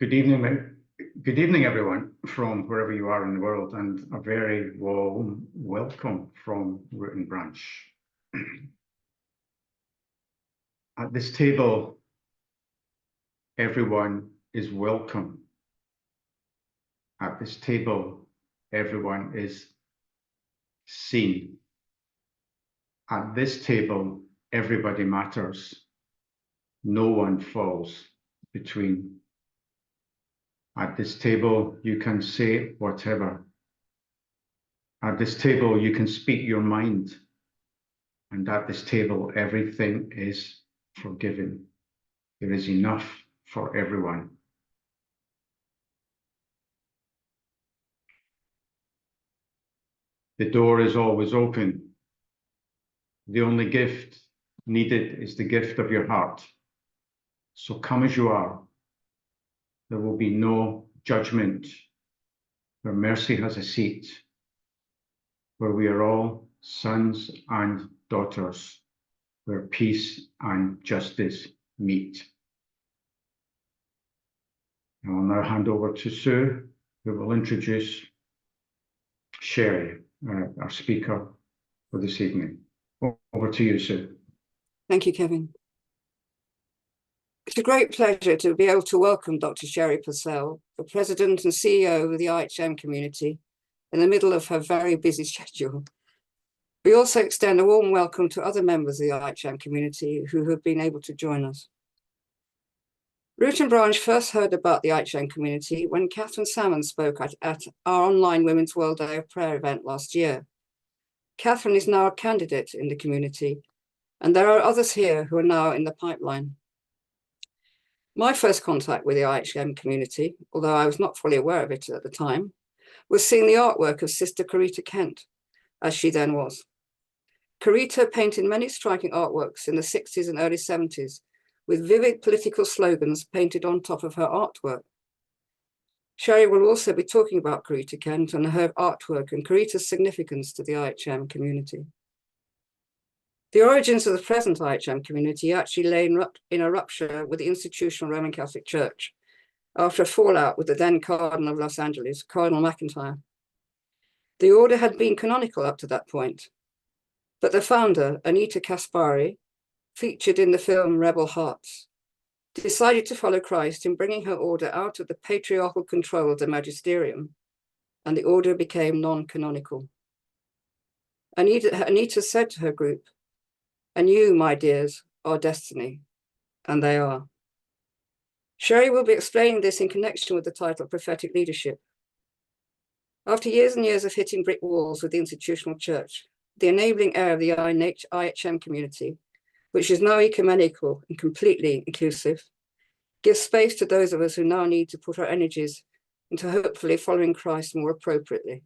Good evening, everyone, from wherever you are in the world, and a very warm welcome from Root and Branch. At this table, everyone is welcome. At this table, everyone is seen. At this table, everybody matters. No one falls between. At this table, you can say whatever. At this table, you can speak your mind. And at this table, everything is forgiven. There is enough for everyone. The door is always open. The only gift needed is the gift of your heart. So come as you are. There will be no judgment, where mercy has a seat, where we are all sons and daughters, where peace and justice meet. I will now hand over to Sue, who will introduce Sherry, our speaker for this evening. Over to you, Sue. Thank you, Kevin. It's a great pleasure to be able to welcome Dr. Sherry Purcell, the President and CEO of the IHM community, in the middle of her very busy schedule. We also extend a warm welcome to other members of the IHM community who have been able to join us. Root and Branch first heard about the IHM community when Catherine Salmon spoke at our online Women's World Day of Prayer event last year. Catherine is now a candidate in the community, and there are others here who are now in the pipeline. My first contact with the IHM community, although I was not fully aware of it at the time, was seeing the artwork of Sister Carita Kent, as she then was. Carita painted many striking artworks in the 60s and early 70s, with vivid political slogans painted on top of her artwork. Sherry will also be talking about Carita Kent and her artwork and Carita's significance to the IHM community. The origins of the present IHM community actually lay in a rupture with the institutional Roman Catholic Church after a fallout with the then Cardinal of Los Angeles, Cardinal McIntyre. The order had been canonical up to that point, but the founder, Anita Caspari, featured in the film Rebel Hearts, decided to follow Christ in bringing her order out of the patriarchal control of the magisterium, and the order became non-canonical. Anita said to her group, "And you, my dears, are destiny," and they are. Sherry will be explaining this in connection with the title Prophetic Leadership. After years and years of hitting brick walls with the institutional church, the enabling air of the IHM community, which is now ecumenical and completely inclusive, gives space to those of us who now need to put our energies into hopefully following Christ more appropriately.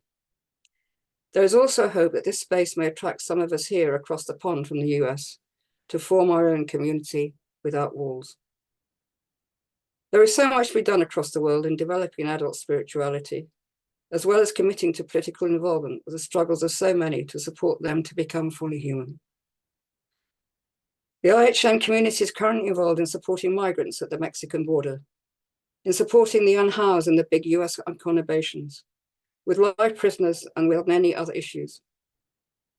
There is also hope that this space may attract some of us here across the pond from the US to form our own community without walls. There is so much to be done across the world in developing adult spirituality, as well as committing to political involvement with the struggles of so many to support them to become fully human. The IHM community is currently involved in supporting migrants at the Mexican border, in supporting the unhoused in the big US conurbations, with live prisoners and with many other issues.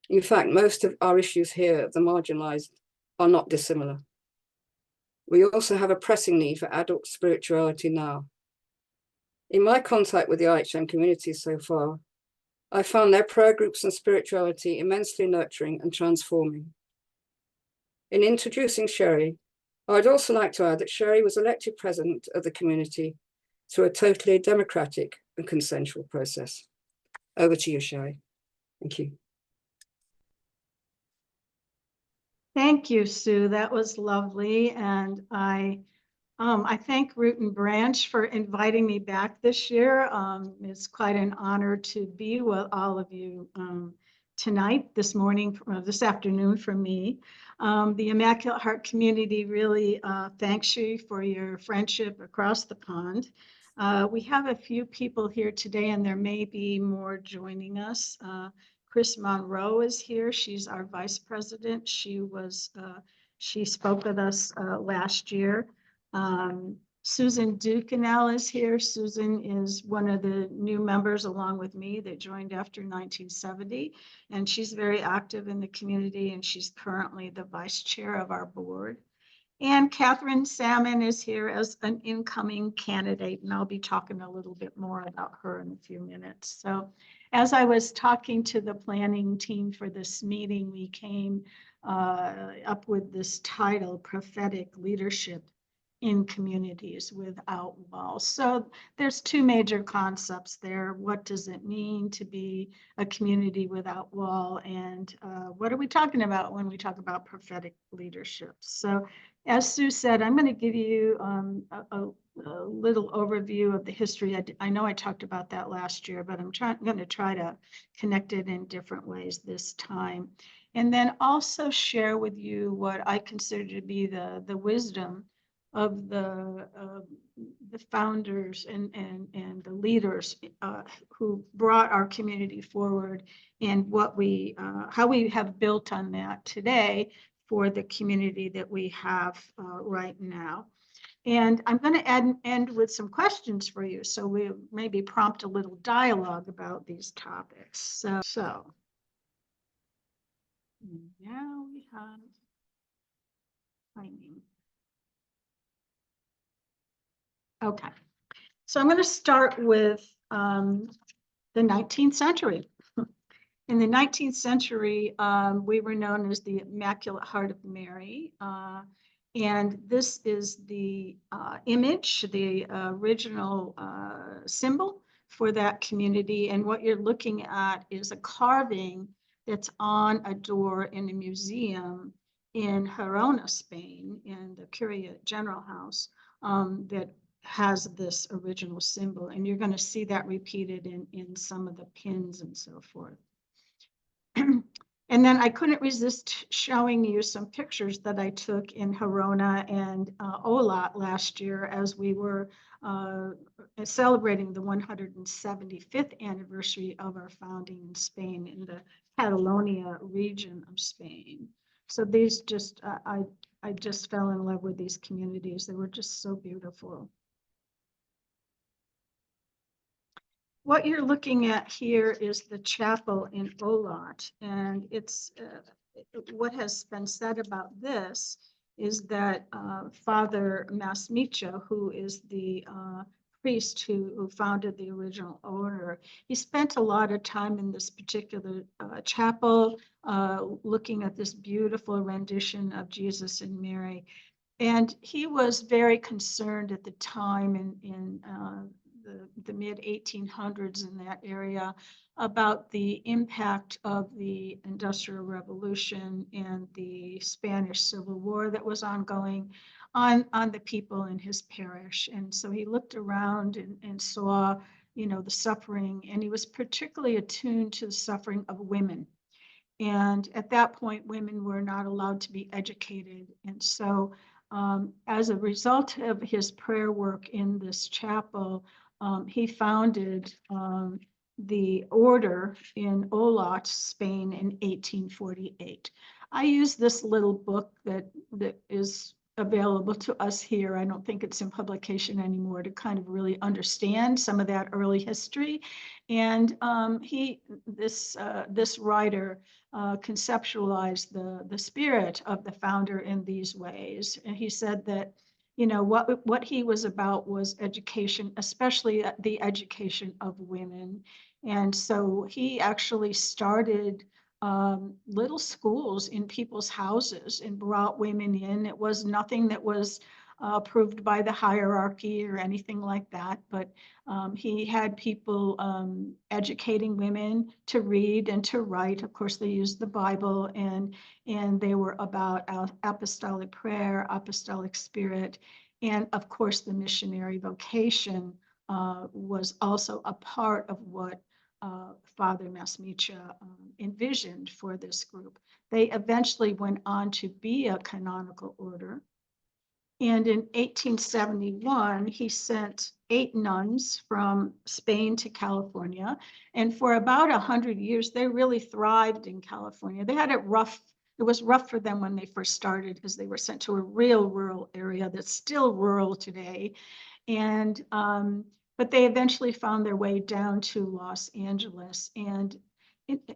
In fact, most of our issues here, the marginalized, are not dissimilar. We also have a pressing need for adult spirituality now. In my contact with the IHM community so far, I found their prayer groups and spirituality immensely nurturing and transforming. In introducing Sherry, I'd also like to add that Sherry was elected president of the community through a totally democratic and consensual process. Over to you, Sherry. Thank you. Thank you, Sue. That was lovely. And I thank Root and Branch for inviting me back this year. It's quite an honor to be with all of you tonight, this morning, this afternoon for me. The Immaculate Heart community really thanks you for your friendship across the pond. We have a few people here today, and there may be more joining us. Chris Monroe is here. She's our vice president. She spoke with us last year. Susan Ducanel is here. Susan is one of the new members along with me that joined after 1970, and she's very active in the community, and she's currently the vice chair of our board. And Catherine Salmon is here as an incoming candidate, and I'll be talking a little bit more about her in a few minutes. So as I was talking to the planning team for this meeting, we came up with this title, Prophetic Leadership in Communities Without Walls. So there's two major concepts there. What does it mean to be a community without wall? And what are we talking about when we talk about prophetic leadership? So as Sue said, I'm going to give you a little overview of the history. I know I talked about that last year, but I'm going to try to connect it in different ways this time. And then also share with you what I consider to be the wisdom of the founders and the leaders who brought our community forward, and what we how we have built on that today for the community that we have right now. And I'm going to end with some questions for you, so we maybe prompt a little dialogue about these topics. So now we have timing. Okay, so I'm going to start with the 19th century. In the 19th century, we were known as the Immaculate Heart of Mary. And this is the image, the original symbol for that community. And what you're looking at is a carving that's on a door in a museum in Gerona, Spain, in the Curia General House, that has this original symbol. And you're going to see that repeated in some of the pins and so forth. And then I couldn't resist showing you some pictures that I took in Gerona and Olat last year as we were celebrating the 175th anniversary of our founding in Spain, in the Catalonia region of Spain. So these just, I just fell in love with these communities. They were just so beautiful. What you're looking at here is the chapel in Olat, and it's what has been said about this is that Father Masmicha, who is the priest who founded the original order, he spent a lot of time in this particular chapel looking at this beautiful rendition of Jesus and Mary. And he was very concerned at the time in the mid-1800s in that area about the impact of the Industrial Revolution and the Spanish Civil War that was ongoing on the people in his parish. And so he looked around and saw, you know, the suffering, and he was particularly attuned to the suffering of women. And at that point, women were not allowed to be educated. And so as a result of his prayer work in this chapel, he founded the order in Olat, Spain in 1848. I use this little book that is available to us here. I don't think it's in publication anymore, to kind of really understand some of that early history. And this writer conceptualized the spirit of the founder in these ways. And he said that, you know, what he was about was education, especially the education of women. And so he actually started little schools in people's houses and brought women in. It was nothing that was approved by the hierarchy or anything like that, but he had people educating women to read and to write. Of course, they used the Bible, and they were about apostolic prayer, apostolic spirit, and of course, the missionary vocation was also a part of what Father Masmicha envisioned for this group. They eventually went on to be a canonical order. And in 1871, he sent 8 nuns from Spain to California. And for about 100 years, they really thrived in California. They had it rough it was rough for them when they first started because they were sent to a real rural area that's still rural today. And but they eventually found their way down to Los Angeles. And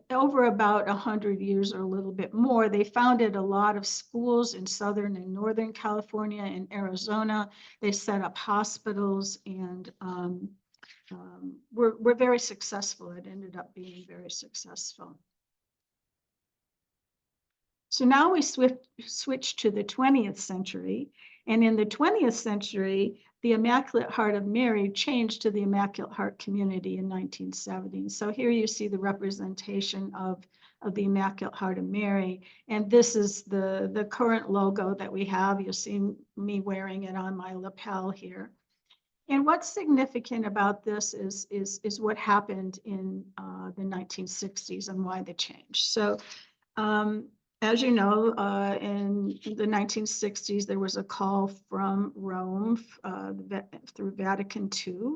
over about 100 years or a little bit more, they founded a lot of schools in Southern and Northern California and Arizona. They set up hospitals and were very successful. It ended up being very successful. So now we switch to the 20th century. And in the 20th century, the Immaculate Heart of Mary changed to the Immaculate Heart Community in 1970. So here you see the representation of the Immaculate Heart of Mary. And this is the current logo that we have. You'll see me wearing it on my lapel here. And what's significant about this is what happened in the 1960s and why the change. So as you know, in the 1960s, there was a call from Rome through Vatican II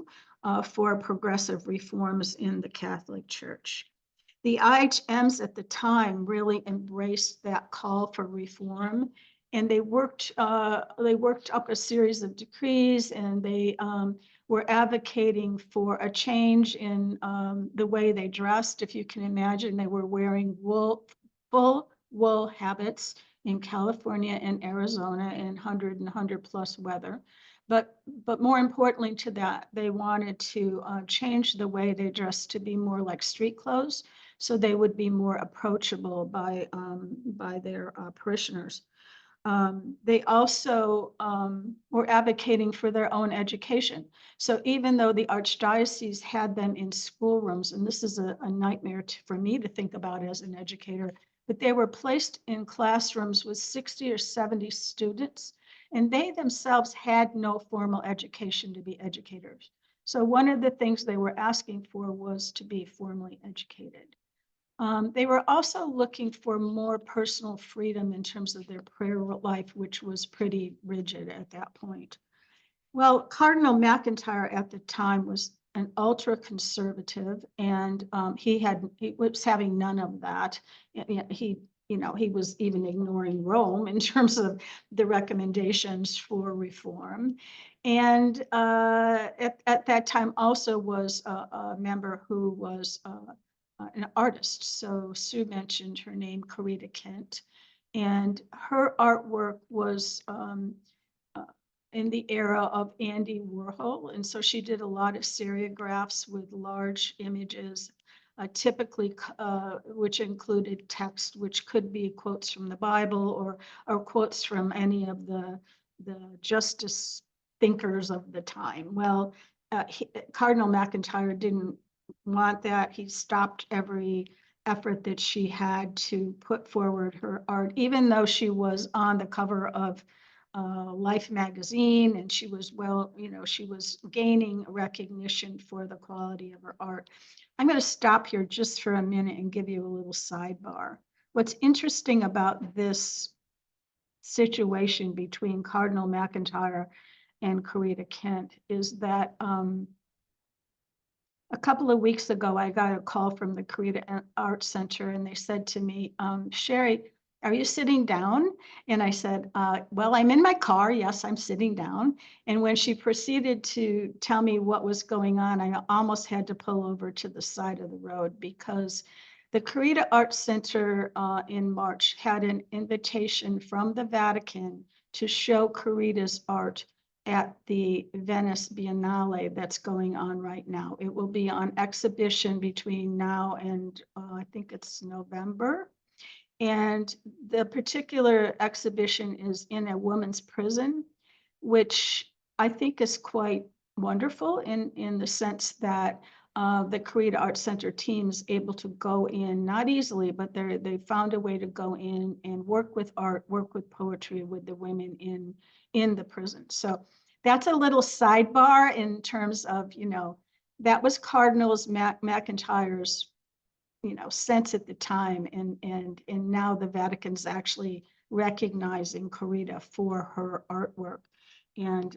for progressive reforms in the Catholic Church. The IHMs at the time really embraced that call for reform, and they worked up a series of decrees, and they were advocating for a change in the way they dressed. If you can imagine, they were wearing full wool habits in California and Arizona in 100 and 100 plus weather. But more importantly to that, they wanted to change the way they dressed to be more like street clothes, so they would be more approachable by their parishioners. They also were advocating for their own education. So even though the Archdiocese had them in schoolrooms, and this is a nightmare for me to think about as an educator, but they were placed in classrooms with 60 or 70 students, and they themselves had no formal education to be educators. So one of the things they were asking for was to be formally educated. They were also looking for more personal freedom in terms of their prayer life, which was pretty rigid at that point. Well, Cardinal McIntyre at the time was an ultra conservative, and he was having none of that. He was even ignoring Rome in terms of the recommendations for reform. And at that time also was a member who was an artist. So Sue mentioned her name, Corita Kent, and her artwork was in the era of Andy Warhol. And so she did a lot of seriographs with large images, typically which included text, which could be quotes from the Bible or quotes from any of the justice thinkers of the time. Well, Cardinal McIntyre didn't want that. He stopped every effort that she had to put forward her art, even though she was on the cover of Life magazine, and she was she was gaining recognition for the quality of her art. I'm going to stop here just for a minute and give you a little sidebar. What's interesting about this situation between Cardinal McIntyre and Corita Kent is that a couple of weeks ago, I got a call from the Corita Art Center, and they said to me, Sherry, are you sitting down? And I said, well, I'm in my car. Yes, I'm sitting down. And when she proceeded to tell me what was going on, I almost had to pull over to the side of the road, because the Corita Art Center in March had an invitation from the Vatican to show Corita's art at the Venice Biennale that's going on right now. It will be on exhibition between now and I think it's November. And the particular exhibition is in a women's prison, which I think is quite wonderful in the sense that the Corita Art Center team is able to go in, not easily, but they found a way to go in and work with art, work with poetry with the women in the prison. So that's a little sidebar in terms of, that was Cardinal McIntyre's sense at the time, and now the Vatican's actually recognizing Corita for her artwork. And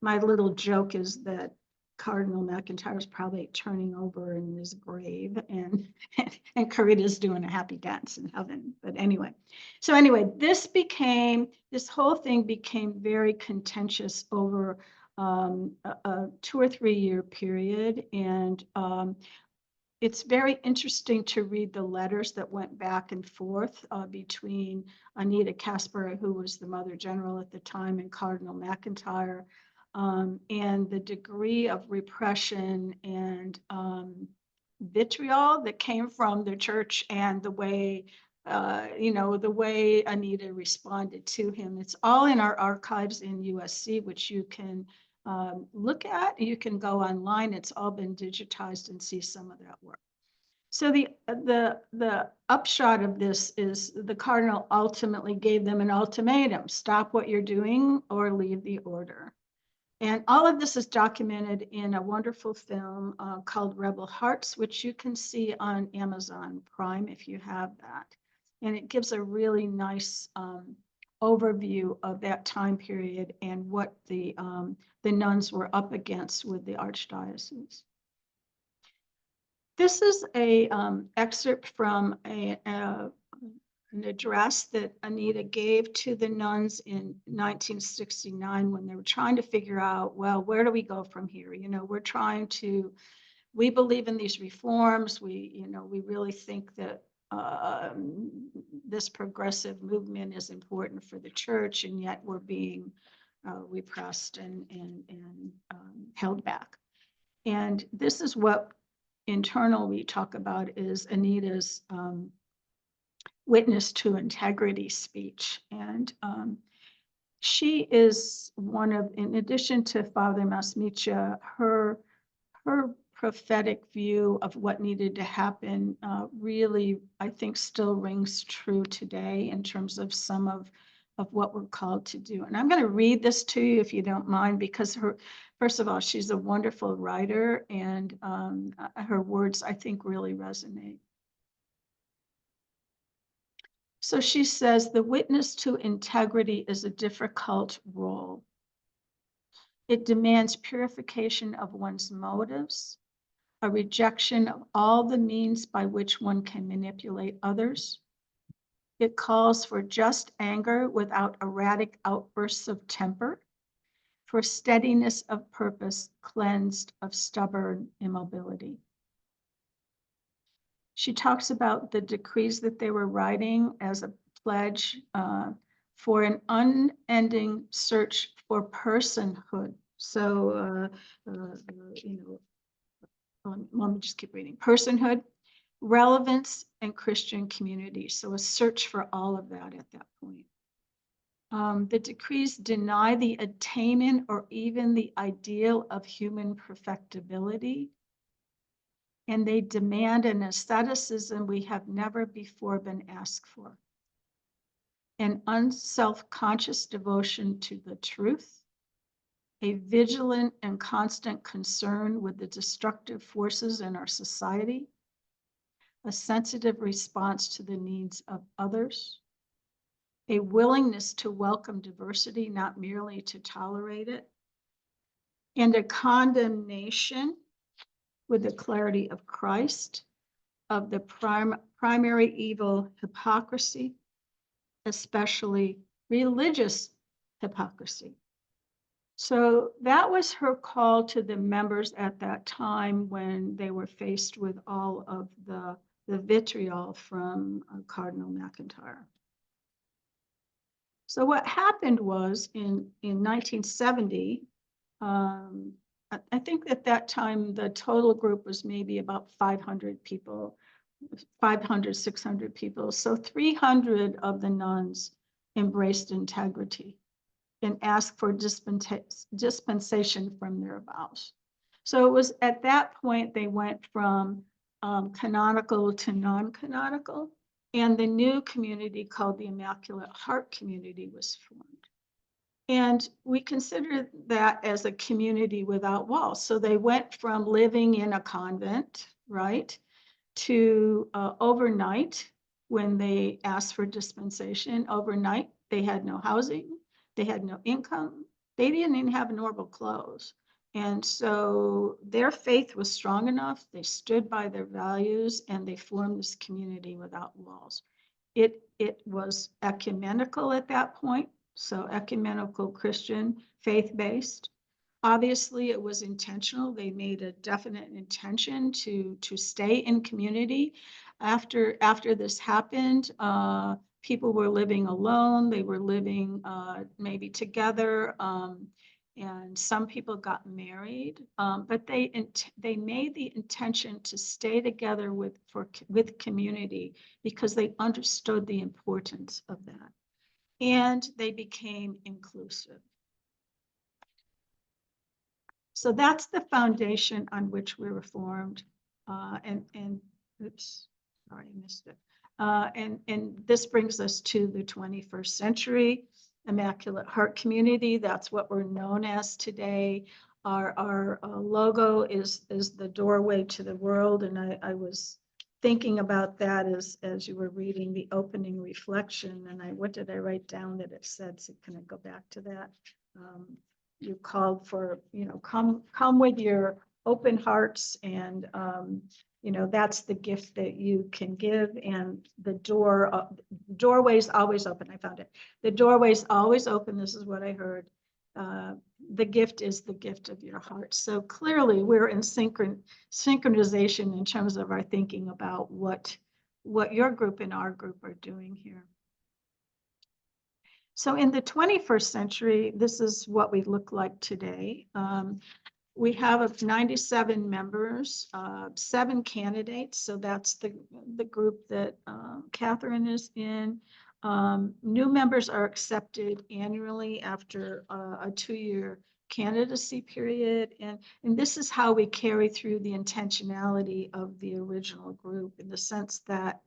my little joke is that Cardinal McIntyre is probably turning over in his grave, and Corita's doing a happy dance in heaven. But anyway, this whole thing became very contentious over a 2 or 3 year period, and it's very interesting to read the letters that went back and forth between Anita Casper, who was the Mother General at the time, and Cardinal McIntyre. And the degree of repression and vitriol that came from the church, and the way, the way Anita responded to him. It's all in our archives in USC, which you can look at. You can go online. It's all been digitized and see some of that work. So the upshot of this is the Cardinal ultimately gave them an ultimatum: stop what you're doing or leave the order. And all of this is documented in a wonderful film called Rebel Hearts, which you can see on Amazon Prime if you have that. And it gives a really nice overview of that time period and what the nuns were up against with the Archdiocese. This is a excerpt from an address that Anita gave to the nuns in 1969 when they were trying to figure out, well, where do we go from here? We believe in these reforms. We really think that this progressive movement is important for the church, and yet we're being repressed and held back. And this is what internal we talk about is Anita's witness to integrity speech. And she is one of, in addition to Father Masmicha, her prophetic view of what needed to happen really, I think, still rings true today in terms of some of what we're called to do. And I'm going to read this to you if you don't mind, because first of all, she's a wonderful writer, and her words, I think, really resonate. So she says, the witness to integrity is a difficult role. It demands purification of one's motives, a rejection of all the means by which one can manipulate others. It calls for just anger without erratic outbursts of temper, for steadiness of purpose cleansed of stubborn immobility. She talks about the decrees that they were writing as a pledge for an unending search for personhood. So, let me just keep reading. Personhood, relevance, and Christian community. So a search for all of that at that point. The decrees deny the attainment or even the ideal of human perfectibility. And they demand an asceticism we have never before been asked for. An unself-conscious devotion to the truth, a vigilant and constant concern with the destructive forces in our society, a sensitive response to the needs of others, a willingness to welcome diversity, not merely to tolerate it, and a condemnation with the clarity of Christ, of the primary evil, hypocrisy, especially religious hypocrisy. So that was her call to the members at that time when they were faced with all of the vitriol from Cardinal McIntyre. So what happened was in 1970, I think at that time, the total group was maybe about 500 people, 500, 600 people. So 300 of the nuns embraced integrity and asked for dispensation from their vows. So it was at that point they went from canonical to non-canonical, and the new community called the Immaculate Heart Community was formed. And we consider that as a community without walls. So they went from living in a convent, right, to overnight, when they asked for dispensation, overnight, they had no housing, they had no income, they didn't even have normal clothes. And so their faith was strong enough, they stood by their values, and they formed this community without walls. It was ecumenical at that point, so ecumenical Christian, faith-based. Obviously, it was intentional. They made a definite intention to stay in community. After this happened, people were living alone. They were living maybe together, and some people got married. But they made the intention to stay together with community because they understood the importance of that, and they became inclusive. So that's the foundation on which we were formed. Oops, sorry, I missed it. And this brings us to the 21st century, Immaculate Heart Community. That's what we're known as today. Our logo is the doorway to the world. And I was thinking about that as you were reading the opening reflection. And what did I write down that it said? So can I go back to that? You called for, come with your open hearts, and that's the gift that you can give. And the doorway is always open. I found it. The doorway is always open. This is what I heard. The gift is the gift of your heart. So clearly, we're in synchronization in terms of our thinking about what your group and our group are doing here. So in the 21st century, this is what we look like today. We have 97 members, 7 candidates. So that's the group that Catherine is in. New members are accepted annually after a 2-year candidacy period. And this is how we carry through the intentionality of the original group, in the sense that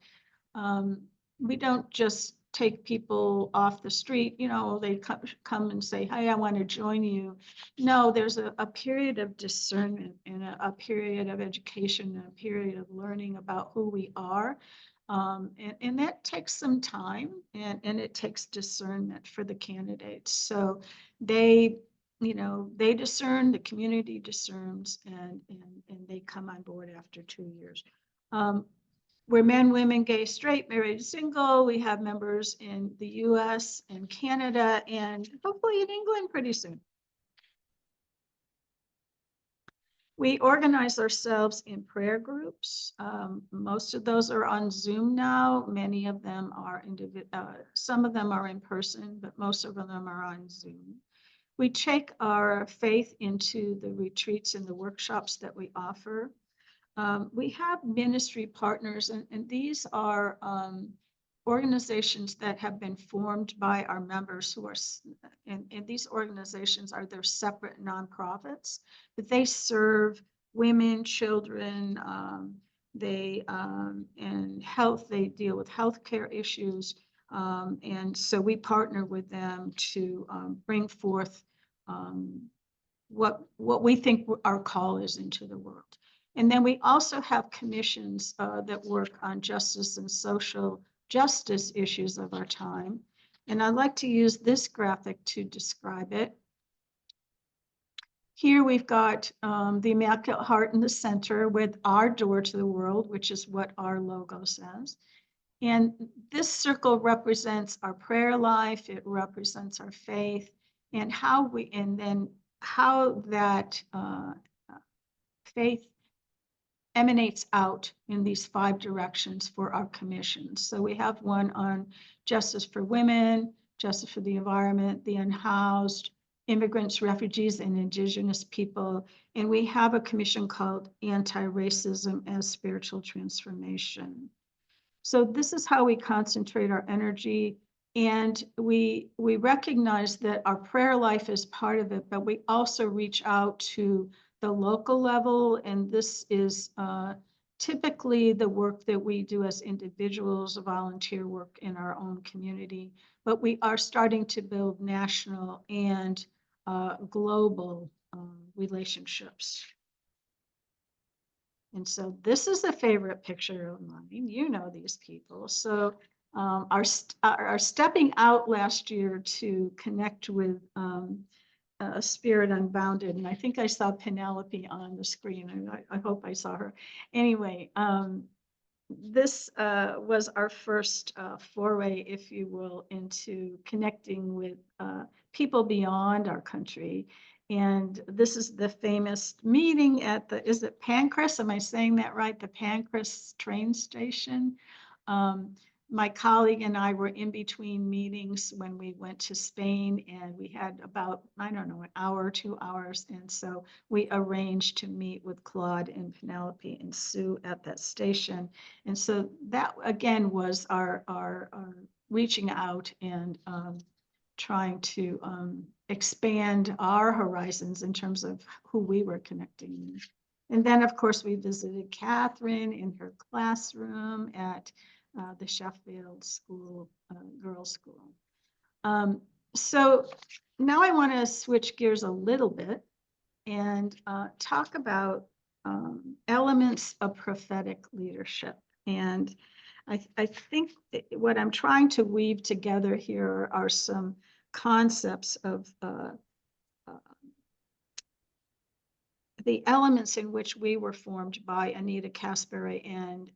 we don't just take people off the street, they come and say, hey, I want to join you. No, there's a period of discernment and a period of education and a period of learning about who we are. And that takes some time, and it takes discernment for the candidates. So they discern, the community discerns, and they come on board after 2 years. We're men, women, gay, straight, married, single. We have members in the US and Canada, and hopefully in England pretty soon. We organize ourselves in prayer groups. Most of those are on Zoom now. Many of them are some of them are in person, but most of them are on Zoom. We take our faith into the retreats and the workshops that we offer. We have ministry partners, and these are organizations that have been formed by our members who are, and these organizations are their separate nonprofits, but they serve women, children, and health. They deal with healthcare issues, and so we partner with them to bring forth what we think our call is into the world. And then we also have commissions that work on justice and social justice issues of our time. And I'd like to use this graphic to describe it. Here we've got the Immaculate Heart in the center with our door to the world, which is what our logo says. And this circle represents our prayer life. It represents our faith, and how that faith emanates out in these 5 directions for our commissions. So we have one on justice for women, justice for the environment, the unhoused, immigrants, refugees, and indigenous people. And we have a commission called anti-racism as spiritual transformation. So this is how we concentrate our energy. And we recognize that our prayer life is part of it, but we also reach out to the local level, and this is typically the work that we do as individuals, volunteer work in our own community, but we are starting to build national and global relationships. And so this is a favorite picture of mine. You know these people. So our stepping out last year to connect with Spirit Unbounded, and I think I saw Penelope on the screen, and I hope I saw her. Anyway, this was our first foray, if you will, into connecting with people beyond our country. And this is the famous meeting at the, is it Pancras? Am I saying that right? The Pancras train station. My colleague and I were in between meetings when we went to Spain, and we had about, I don't know, an hour, 2 hours. And so we arranged to meet with Claude and Penelope and Sue at that station. And so that again was our reaching out and trying to expand our horizons in terms of who we were connecting with. And then, of course, we visited Catherine in her classroom at the Sheffield School, Girls' School. So now I want to switch gears a little bit and talk about elements of prophetic leadership. And I think that what I'm trying to weave together here are some concepts of the elements in which we were formed by Anita Caspary and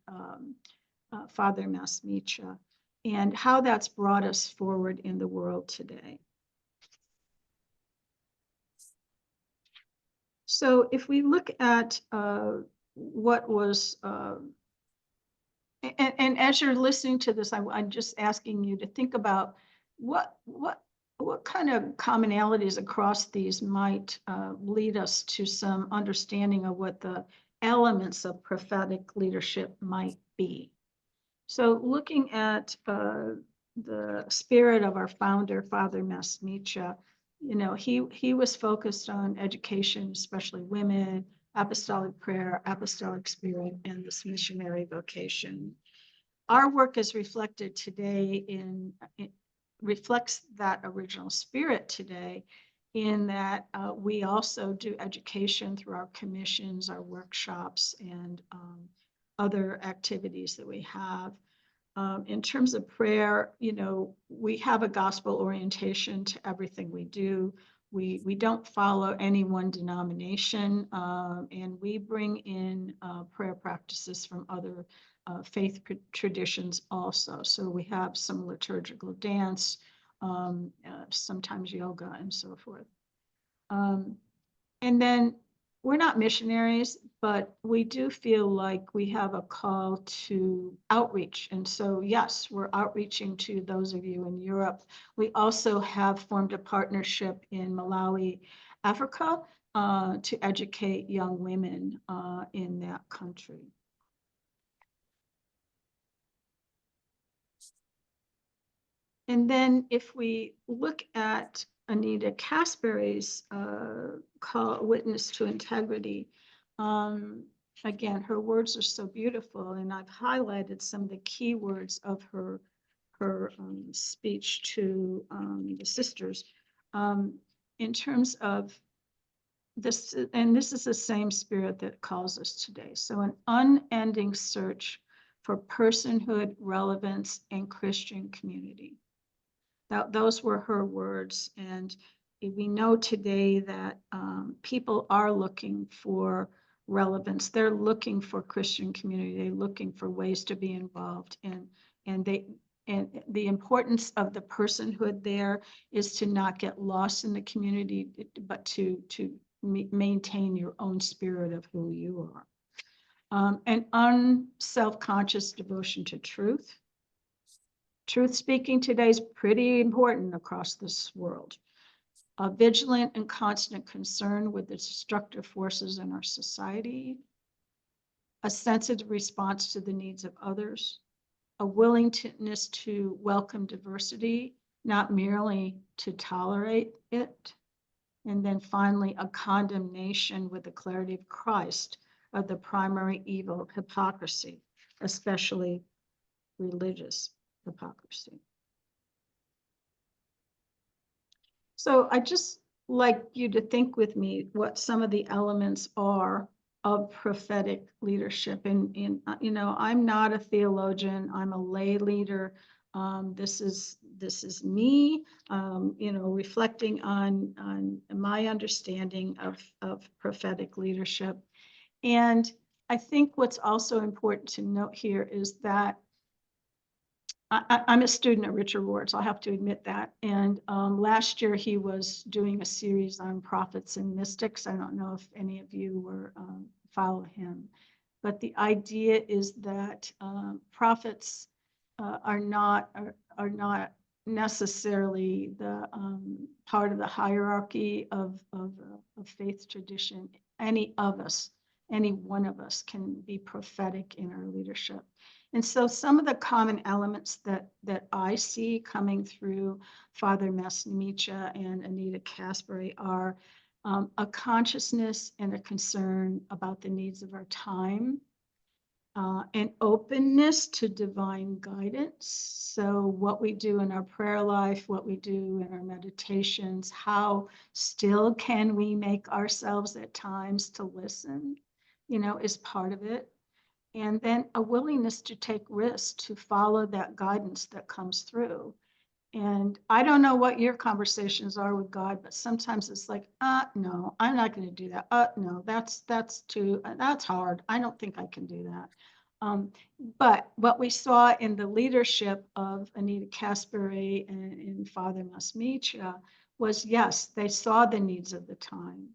Father Masmicha, and how that's brought us forward in the world today. So if we look at what was, and as you're listening to this, I'm just asking you to think about what kind of commonalities across these might lead us to some understanding of what the elements of prophetic leadership might be. So looking at the spirit of our founder, Father Masmicha, you know, he was focused on education, especially women, apostolic prayer, apostolic spirit, and this missionary vocation. Our work is reflected today reflects that original spirit today, in that we also do education through our commissions, our workshops, and other activities that we have. In terms of prayer, you know, we have a gospel orientation to everything we do. We don't follow any one denomination, and we bring in prayer practices from other faith traditions also. So we have some liturgical dance, sometimes yoga, and so forth. And then we're not missionaries, but we do feel like we have a call to outreach. And so, yes, we're outreaching to those of you in Europe. We also have formed a partnership in Malawi, Africa, to educate young women in that country. And then if we look at Anita Caspary's witness to integrity, again, her words are so beautiful, and I've highlighted some of the key words of her speech to the sisters in terms of this, and this is the same spirit that calls us today. So an unending search for personhood, relevance, and Christian community. Those were her words, and we know today that people are looking for relevance. They're looking for Christian community. They're looking for ways to be involved, and the importance of the personhood there is to not get lost in the community, but to maintain your own spirit of who you are. An unself-conscious devotion to truth. Truth speaking today is pretty important across this world. A vigilant and constant concern with the destructive forces in our society. A sensitive response to the needs of others. A willingness to welcome diversity, not merely to tolerate it. And then finally, a condemnation with the clarity of Christ of the primary evil of hypocrisy, especially religious hypocrisy. So I just like you to think with me what some of the elements are of prophetic leadership. And you know, I'm not a theologian, I'm a lay leader. This is me, reflecting on my understanding of prophetic leadership. And I think what's also important to note here is that I'm a student of Richard Ward's, I'll have to admit that. And last year he was doing a series on prophets and mystics. I don't know if any of you were follow him, but the idea is that prophets are not necessarily the part of the hierarchy of faith tradition. Any one of us can be prophetic in our leadership. And so some of the common elements that I see coming through Father Masmicha and Anita Caspary are a consciousness and a concern about the needs of our time, an openness to divine guidance. So what we do in our prayer life, what we do in our meditations, how still can we make ourselves at times to listen, is part of it. And then a willingness to take risks, to follow that guidance that comes through. And I don't know what your conversations are with God, but sometimes it's like, no, I'm not going to do that. No, that's hard. I don't think I can do that. But what we saw in the leadership of Anita Caspary and Father Masmicha was, yes, they saw the needs of the time.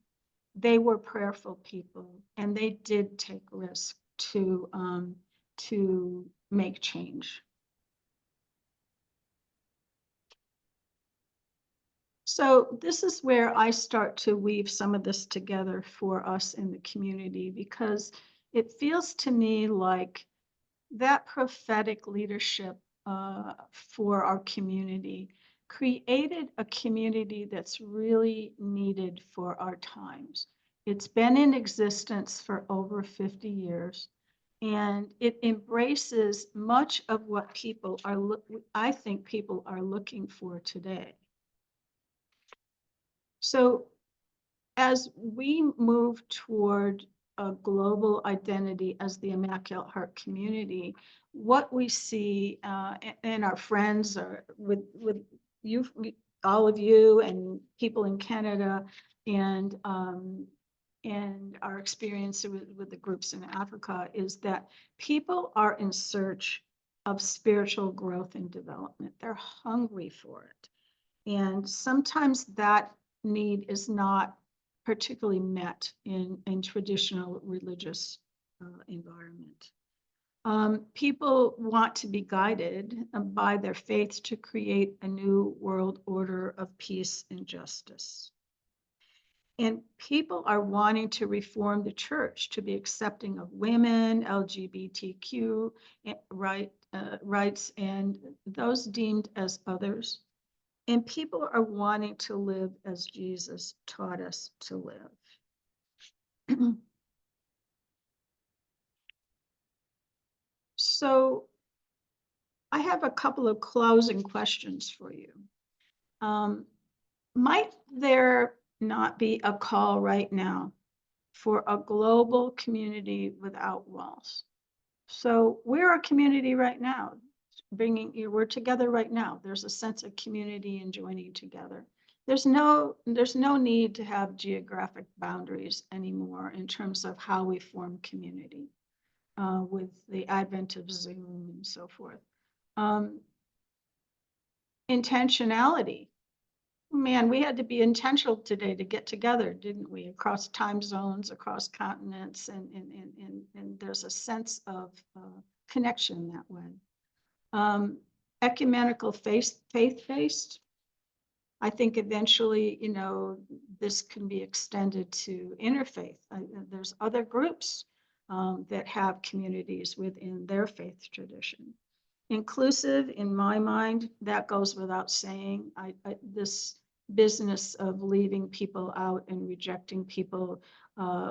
They were prayerful people, and they did take risks to make change. So this is where I start to weave some of this together for us in the community, because it feels to me like that prophetic leadership for our community created a community that's really needed for our times. It's been in existence for over 50 years, and it embraces much of what I think people are looking for today. So as we move toward a global identity as the Immaculate Heart community, what we see and our friends are with you, all of you and people in Canada, and our experience with the groups in Africa, is that people are in search of spiritual growth and development. They're hungry for it. And sometimes that need is not particularly met in traditional religious environment. People want to be guided by their faith to create a new world order of peace and justice. And people are wanting to reform the church to be accepting of women, LGBTQ rights, and those deemed as others. And people are wanting to live as Jesus taught us to live. So I have a couple of closing questions for you. Might there not be a call right now for a global community without walls? So we're a community right now, we're together right now. There's a sense of community and joining together. There's no need to have geographic boundaries anymore in terms of how we form community with the advent of Zoom and so forth. Intentionality. Man, we had to be intentional today to get together, didn't we? Across time zones, across continents, and there's a sense of connection that way. Ecumenical faith-based. I think eventually, this can be extended to interfaith. There's other groups that have communities within their faith tradition. Inclusive, in my mind, that goes without saying. This business of leaving people out and rejecting people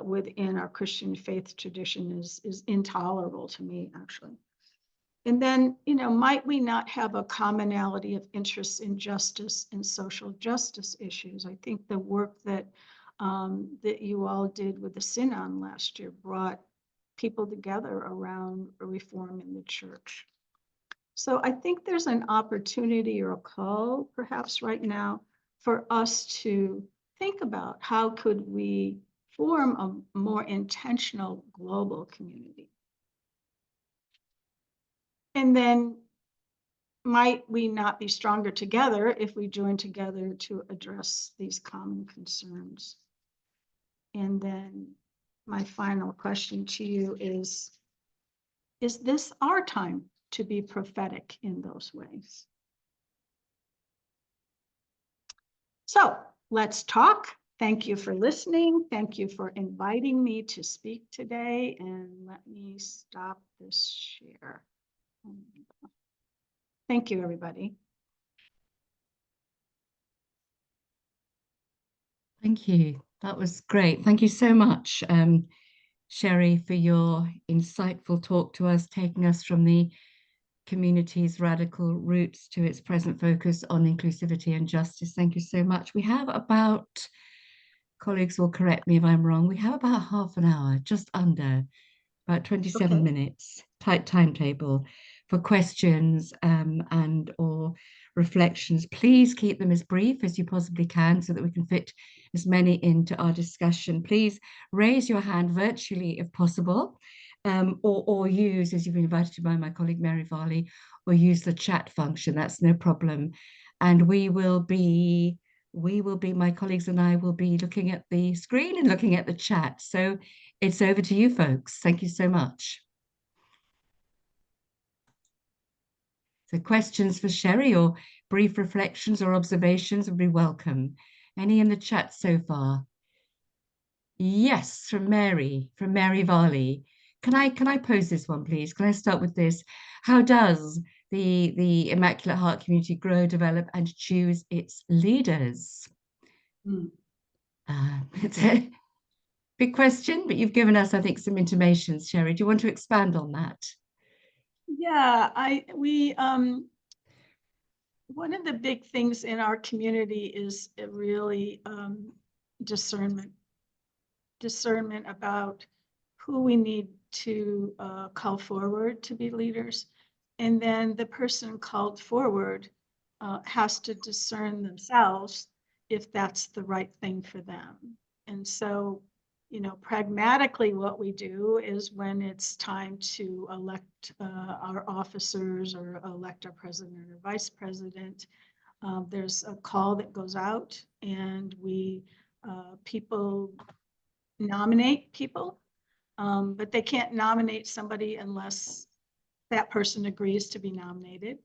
within our Christian faith tradition is intolerable to me, actually. And then, might we not have a commonality of interests in justice and social justice issues? I think the work that you all did with the Synod last year brought people together around a reform in the church. So I think there's an opportunity or a call perhaps right now for us to think about how could we form a more intentional global community. And then might we not be stronger together if we join together to address these common concerns? And then my final question to you is this our time to be prophetic in those ways? So let's talk. Thank you for listening. Thank you for inviting me to speak today. And let me stop this share. Thank you, everybody. Thank you. That was great. Thank you so much, Sherry, for your insightful talk to us, taking us from the community's radical roots to its present focus on inclusivity and justice. Thank you so much. We have about, colleagues will correct me if I'm wrong, we have about half an hour, just under, about 27 minutes, tight timetable for questions and or reflections. Please keep them as brief as you possibly can so that we can fit as many into our discussion. Please raise your hand virtually if possible, or use, as you've been invited to by my colleague Mary Varley, or use the chat function. That's no problem. And we will be, my colleagues and I will be looking at the screen and looking at the chat. So it's over to you folks. Thank you so much. So questions for Sherry or brief reflections or observations would be welcome. Any in the chat so far? Yes, from Mary Varley. Can I pose this one, please? Can I start with this? How does the Immaculate Heart community grow, develop, and choose its leaders? It's a big question, but you've given us, I think, some intimations. Sherry, do you want to expand on that? Yeah, one of the big things in our community is really discernment about who we need to call forward to be leaders. And then the person called forward has to discern themselves if that's the right thing for them. And so, pragmatically what we do is when it's time to elect our officers or elect our president or vice president, there's a call that goes out and people nominate people, but they can't nominate somebody unless that person agrees to be nominated.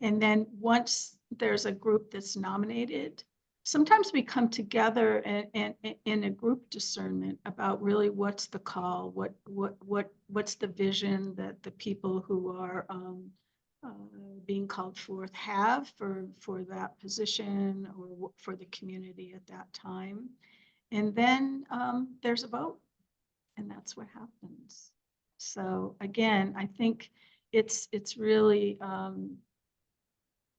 And then once there's a group that's nominated, sometimes we come together and in a group discernment about really what's the call, what's the vision that the people who are being called forth have for that position or for the community at that time. And then there's a vote, and that's what happens. So again, I think it's really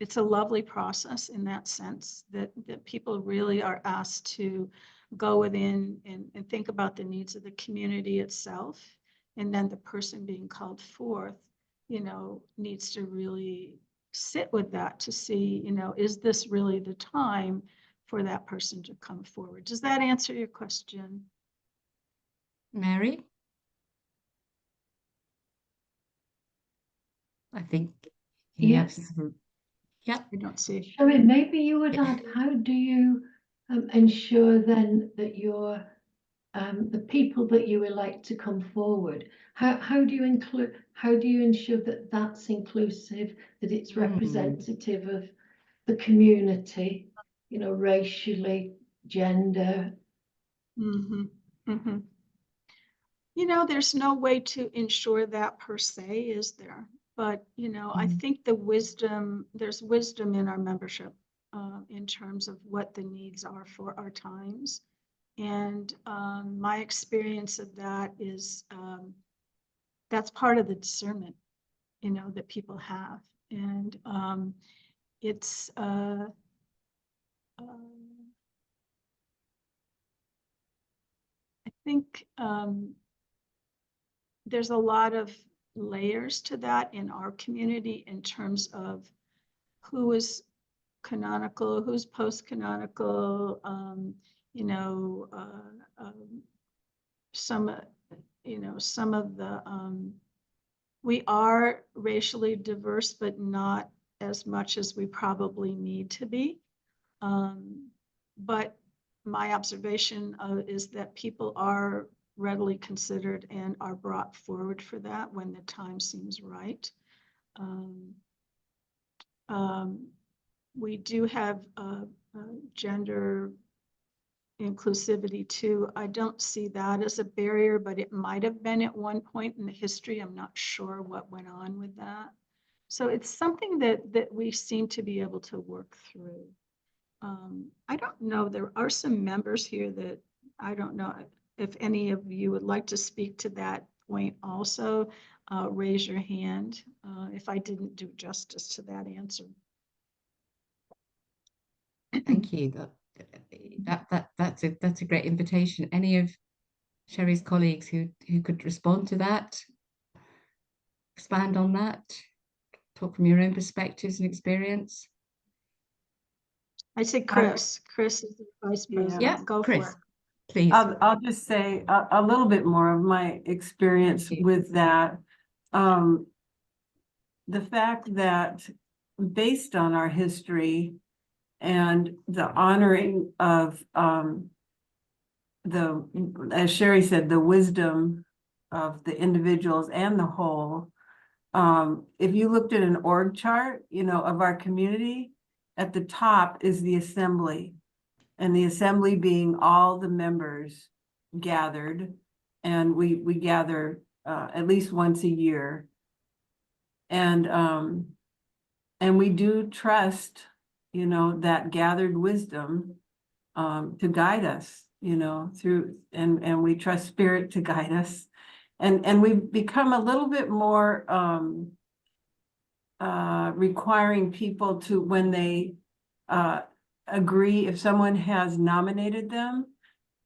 it's a lovely process in that sense that people really are asked to go within and think about the needs of the community itself. And then the person being called forth, needs to really sit with that to see, is this really the time for that person to come forward? Does that answer your question? Mary? I think yes. Yeah. I don't see. Sherry, maybe you would add, how do you ensure then that your the people that you elect to come forward, how do you ensure that that's inclusive, that it's representative of the community, racially, gender? There's no way to ensure that per se, is there? But, I think there's wisdom in our membership in terms of what the needs are for our times. And my experience of that is that's part of the discernment, that people have. And it's I think there's a lot of layers to that in our community in terms of who is canonical, who's post-canonical, some, some of the, we are racially diverse, but not as much as we probably need to be. But my observation is that people are readily considered and are brought forward for that when the time seems right. We do have gender inclusivity too. I don't see that as a barrier, but it might have been at one point in the history. I'm not sure what went on with that. So it's something that we seem to be able to work through. I don't know, there are some members here that I don't know if any of you would like to speak to that point also. Raise your hand if I didn't do justice to that answer. Thank you. That's a great invitation. Any of Sherry's colleagues who could respond to that, expand on that, talk from your own perspectives and experience? I say Chris. Chris is the vice president. Yeah, Go Chris, for it. please. I'll just say a little bit more of my experience with that. The fact that based on our history and the honoring of as Sherry said, the wisdom of the individuals and the whole. If you looked at an org chart, of our community, at the top is the assembly, and the assembly being all the members gathered, and we gather at least once a year, and we do trust, that gathered wisdom to guide us, through, and we trust Spirit to guide us, and we've become a little bit more requiring people to, when they agree, if someone has nominated them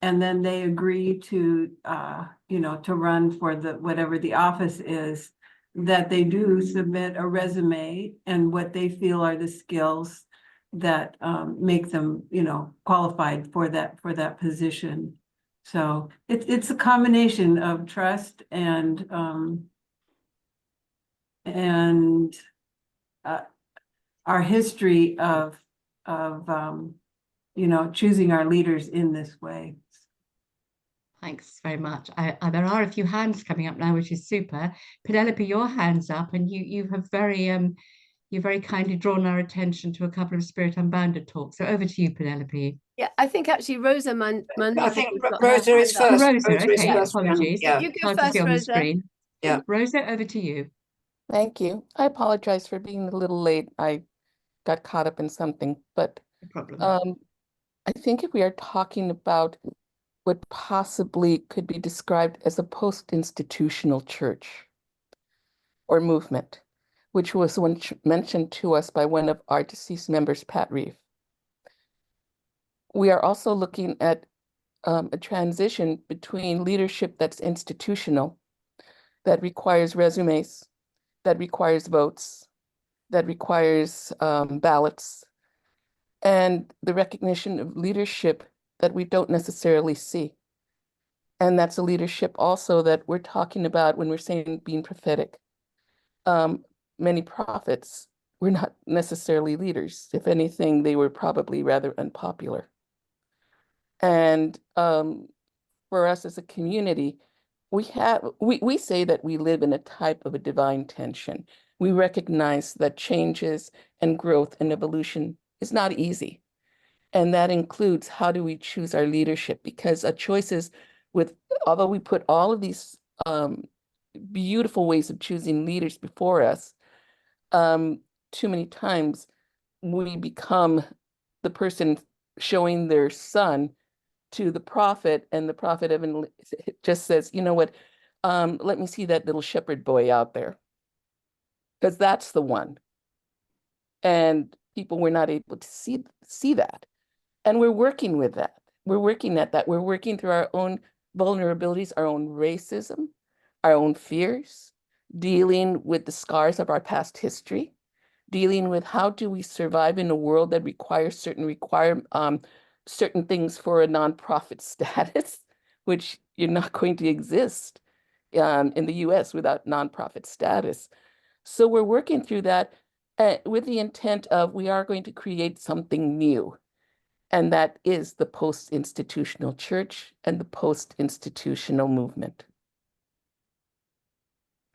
and then they agree to to run for whatever the office is, that they do submit a resume and what they feel are the skills that make them qualified for that position. So it's a combination of trust and our history of choosing our leaders in this way. Thanks very much. There are a few hands coming up now, which is super. Penelope, your hand's up, and you have you've very kindly drawn our attention to a couple of Spirit Unbounded talks. So over to you, Penelope. Yeah, I think actually Rosa I think Rosa is Oh, first. Rosa, Rosa is okay, first. apologies. Yeah. You go Hard to first, see on the Rosa. screen. Yeah. Rosa, over to you. Thank you. I apologize for being a little late. I got caught up in something, but No problem. I think if we are talking about what possibly could be described as a post-institutional church or movement, which was mentioned to us by one of our deceased members, Pat Reeve. We are also looking at a transition between leadership that's institutional, that requires resumes, that requires votes, that requires ballots, and the recognition of leadership that we don't necessarily see. And that's a leadership also that we're talking about when we're saying being prophetic. Many prophets were not necessarily leaders. If anything, they were probably rather unpopular. And for us as a community, we say that we live in a type of a divine tension. We recognize that changes and growth and evolution is not easy. And that includes how do we choose our leadership, because a choices although we put all of these beautiful ways of choosing leaders before us, too many times we become the person showing their son to the prophet, and the prophet just says, you know what, let me see that little shepherd boy out there, because that's the one. And people were not able to see that. And we're working with that. We're working at that. We're working through our own vulnerabilities, our own racism, our own fears, dealing with the scars of our past history, dealing with how do we survive in a world that requires certain things for a nonprofit status, which you're not going to exist in the US without nonprofit status. So we're working through that with the intent of we are going to create something new. And that is the post-institutional church and the post-institutional movement.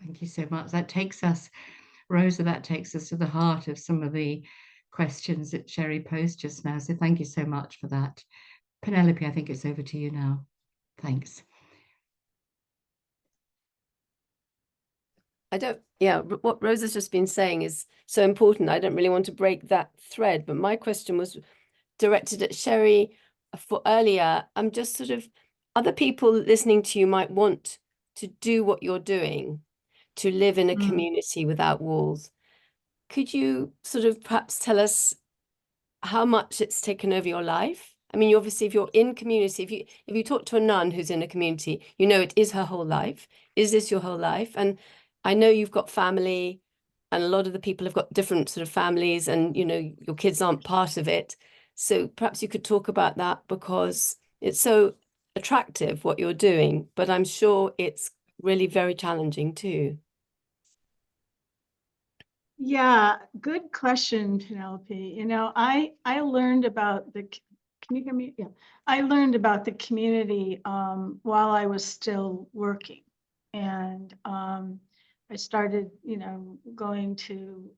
Thank you so much. That takes us, Rosa, that takes us to the heart of some of the questions that Sherry posed just now. So thank you so much for that. Penelope, I think it's over to you now. Thanks. What Rosa's just been saying is so important. I don't really want to break that thread, but my question was directed at Sherry for earlier. I'm just sort of, other people listening to you might want to do what you're doing, to live in a community without walls. Could you sort of perhaps tell us how much it's taken over your life? I mean, obviously, if you're in community, if you talk to a nun who's in a community, you know it is her whole life. Is this your whole life? And I know you've got family, and a lot of the people have got different sort of families, and you know your kids aren't part of it. So perhaps you could talk about that, because it's so attractive what you're doing, but I'm sure it's really very challenging too. Yeah, good question, Penelope. You know, I learned about the, can you hear me? Yeah. I learned about the community while I was still working. And I started, you know, going to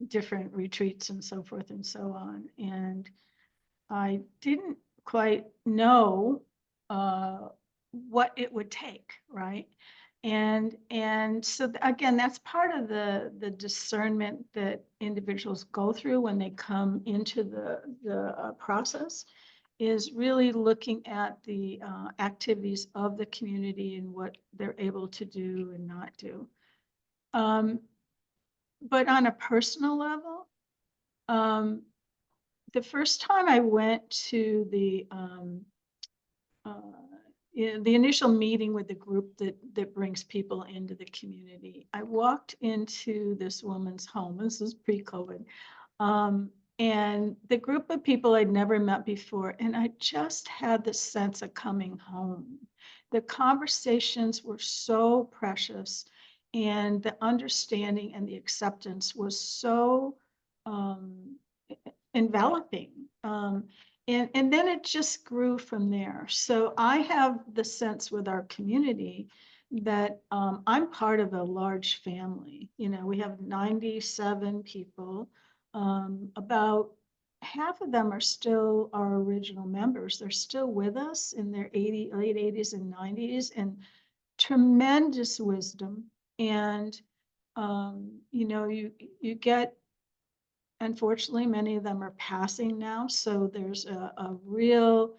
different retreats and so forth and so on. And I didn't quite know what it would take, right? And so again, that's part of the discernment that individuals go through when they come into the process, is really looking at the activities of the community and what they're able to do and not do. But on a personal level, the first time I went to the initial meeting with the group that brings people into the community, I walked into this woman's home. This is pre-COVID. And the group of people I'd never met before, and I just had this sense of coming home. The conversations were so precious, and the understanding and the acceptance was so enveloping. And then it just grew from there. So I have the sense with our community that I'm part of a large family. You know, we have 97 people. About half of them are still our original members. They're still with us in their late 80s and 90s, and tremendous wisdom. And you know, you get, unfortunately, many of them are passing now. So there's a real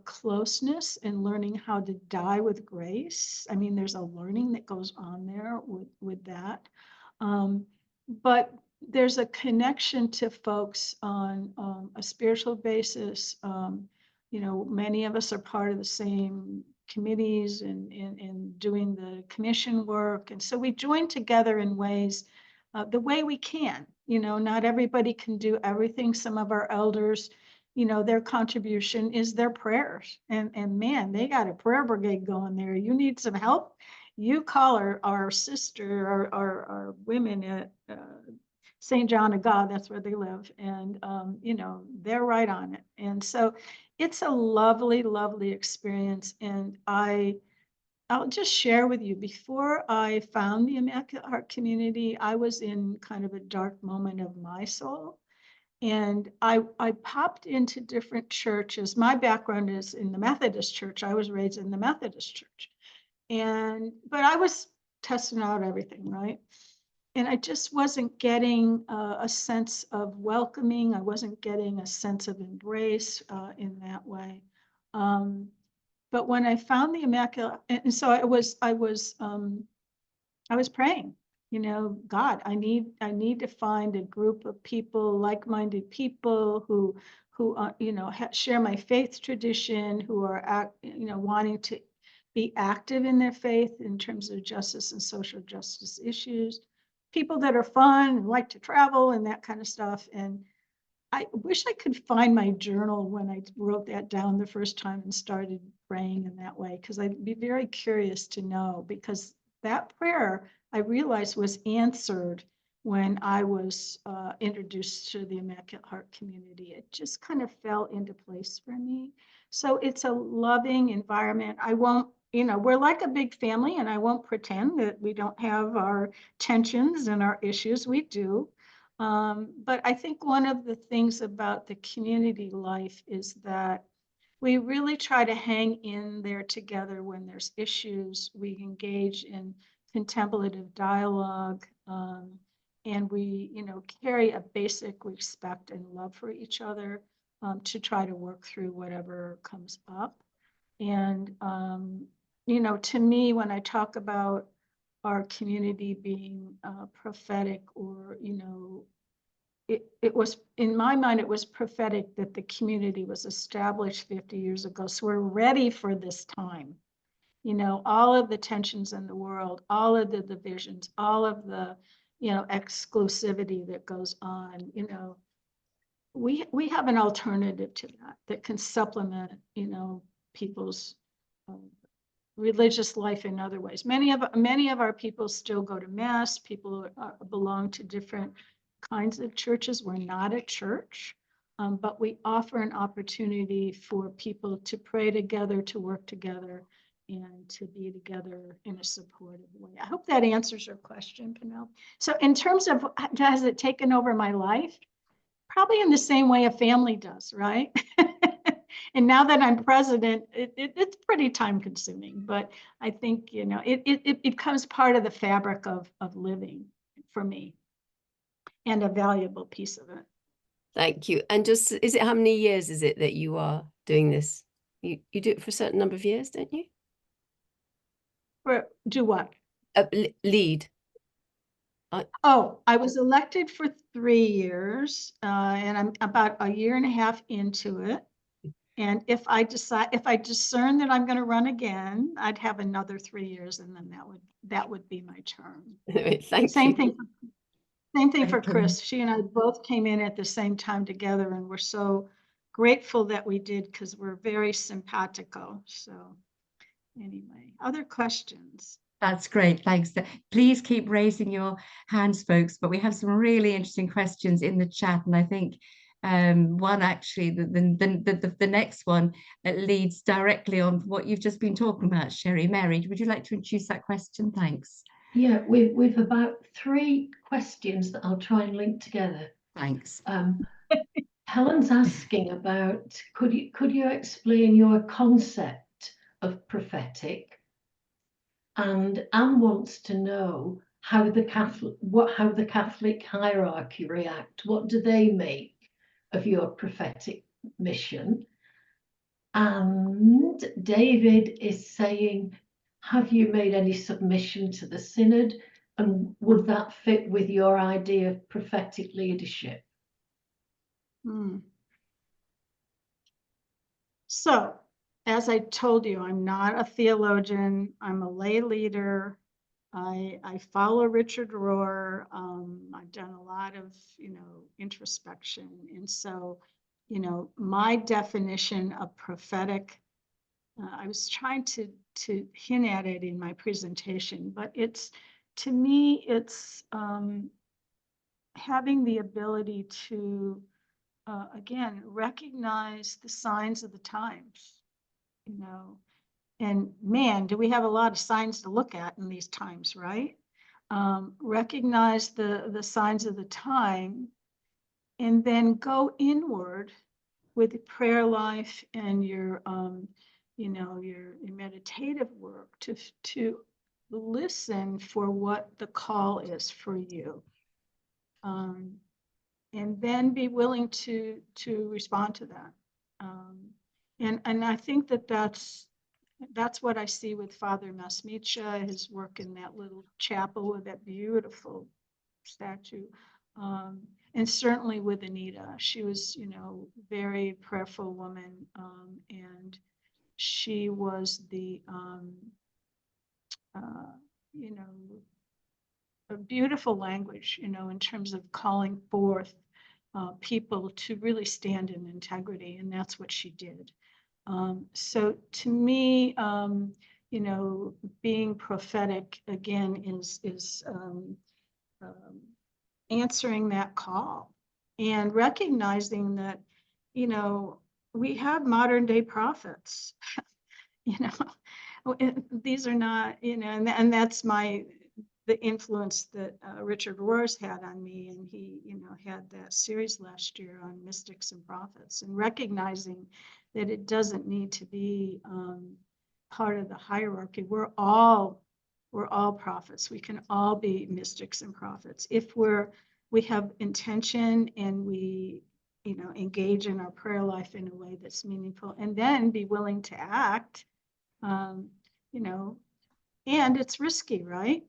closeness in learning how to die with grace. I mean, there's a learning that goes on there with that. But there's a connection to folks on a spiritual basis. You know, many of us are part of the same committees and doing the commission work. And so we join together in ways, the way we can. You know, not everybody can do everything. Some of our elders, you know, their contribution is their prayers. And man, they got a prayer brigade going there. You need some help, you call our sister, our women at St. John of God, that's where they live. And, you know, they're right on it. And so it's a lovely, lovely experience. And I'll just share with you, before I found the Immaculate Heart community, I was in kind of a dark moment of my soul. And I popped into different churches. My background is in the Methodist church. I was raised in the Methodist church. But I was testing out everything, right? And I just wasn't getting a sense of welcoming. I wasn't getting a sense of embrace in that way. But when I found the Immaculate, and so I was praying, you know, God, I need to find a group of people, like-minded people who you know, share my faith tradition, who are, you know, wanting to be active in their faith in terms of justice and social justice issues, people that are fun and like to travel and that kind of stuff. And I wish I could find my journal when I wrote that down the first time and started praying in that way, because I'd be very curious to know, because that prayer I realized was answered when I was introduced to the Immaculate Heart community. It just kind of fell into place for me. So it's a loving environment. I won't, we're like a big family, and I won't pretend that we don't have our tensions and our issues. We do. But I think one of the things about the community life is that we really try to hang in there together when there's issues. We engage in contemplative dialogue, and we, carry a basic respect and love for each other, to try to work through whatever comes up. And, to me, when I talk about our community being prophetic, or, it was, in my mind, it was prophetic that the community was established 50 years ago. So we're ready for this time. All of the tensions in the world, all of the divisions, all of the, exclusivity that goes on, we have an alternative to that can supplement, people's religious life in other ways. Many of our people still go to mass. People belong to different kinds of churches. We're not a church, but we offer an opportunity for people to pray together, to work together, and to be together in a supportive way. I hope that answers your question, Penelope. So in terms of, has it taken over my life? Probably in the same way a family does, right? And now that I'm president, it's pretty time consuming, but I think, it becomes part of the fabric of living for me, and a valuable piece of it. Thank you. And just, is it, how many years is it that you are doing this? You do it for a certain number of years, don't you? Do what? Lead. I was elected for 3 years, and I'm about a year and a half into it. And if I discern that I'm going to run again, I'd have another 3 years, and then that would be my term. Same thing. Same thing for Thank you. Chris. She and I both came in at the same time together, and we're so grateful that we did, because we're very simpatico. So anyway, other questions? That's great. Thanks. Please keep raising your hands, folks. But we have some really interesting questions in the chat, and I think one actually, the next one leads directly on what you've just been talking about, Sherry. Mary, would you like to introduce that question? Thanks. Yeah, we've about 3 questions that I'll try and link together. Thanks. Helen's asking about, could you explain your concept of prophetic? And Anne wants to know how the Catholic hierarchy react. What do they make of your prophetic mission? And David is saying, have you made any submission to the synod? And would that fit with your idea of prophetic leadership? So, as I told you, I'm not a theologian. I'm a lay leader. I follow Richard Rohr. I've done a lot of, introspection. And so, my definition of prophetic, I was trying to hint at it in my presentation, but to me, it's having the ability to, again, recognize the signs of the times, and man, do we have a lot of signs to look at in these times, right? Recognize the signs of the time, and then go inward with the prayer life and your meditative work to listen for what the call is for you, and then be willing to respond to that. And I think that's what I see with Father Masmicha, his work in that little chapel with that beautiful statue. And certainly with Anita, she was, very prayerful woman, and she was the, you know, a beautiful language, you know, in terms of calling forth people to really stand in integrity, and that's what she did. So to me, you know, being prophetic again is answering that call and recognizing that, you know, we have modern day prophets. You know, these are not, you know, and that's the influence that Richard Rohr's had on me, and he, you know, had that series last year on mystics and prophets, and recognizing that it doesn't need to be part of the hierarchy. We're all prophets. We can all be mystics and prophets if we have intention and we, you know, engage in our prayer life in a way that's meaningful, and then be willing to act. You know, and it's risky, right?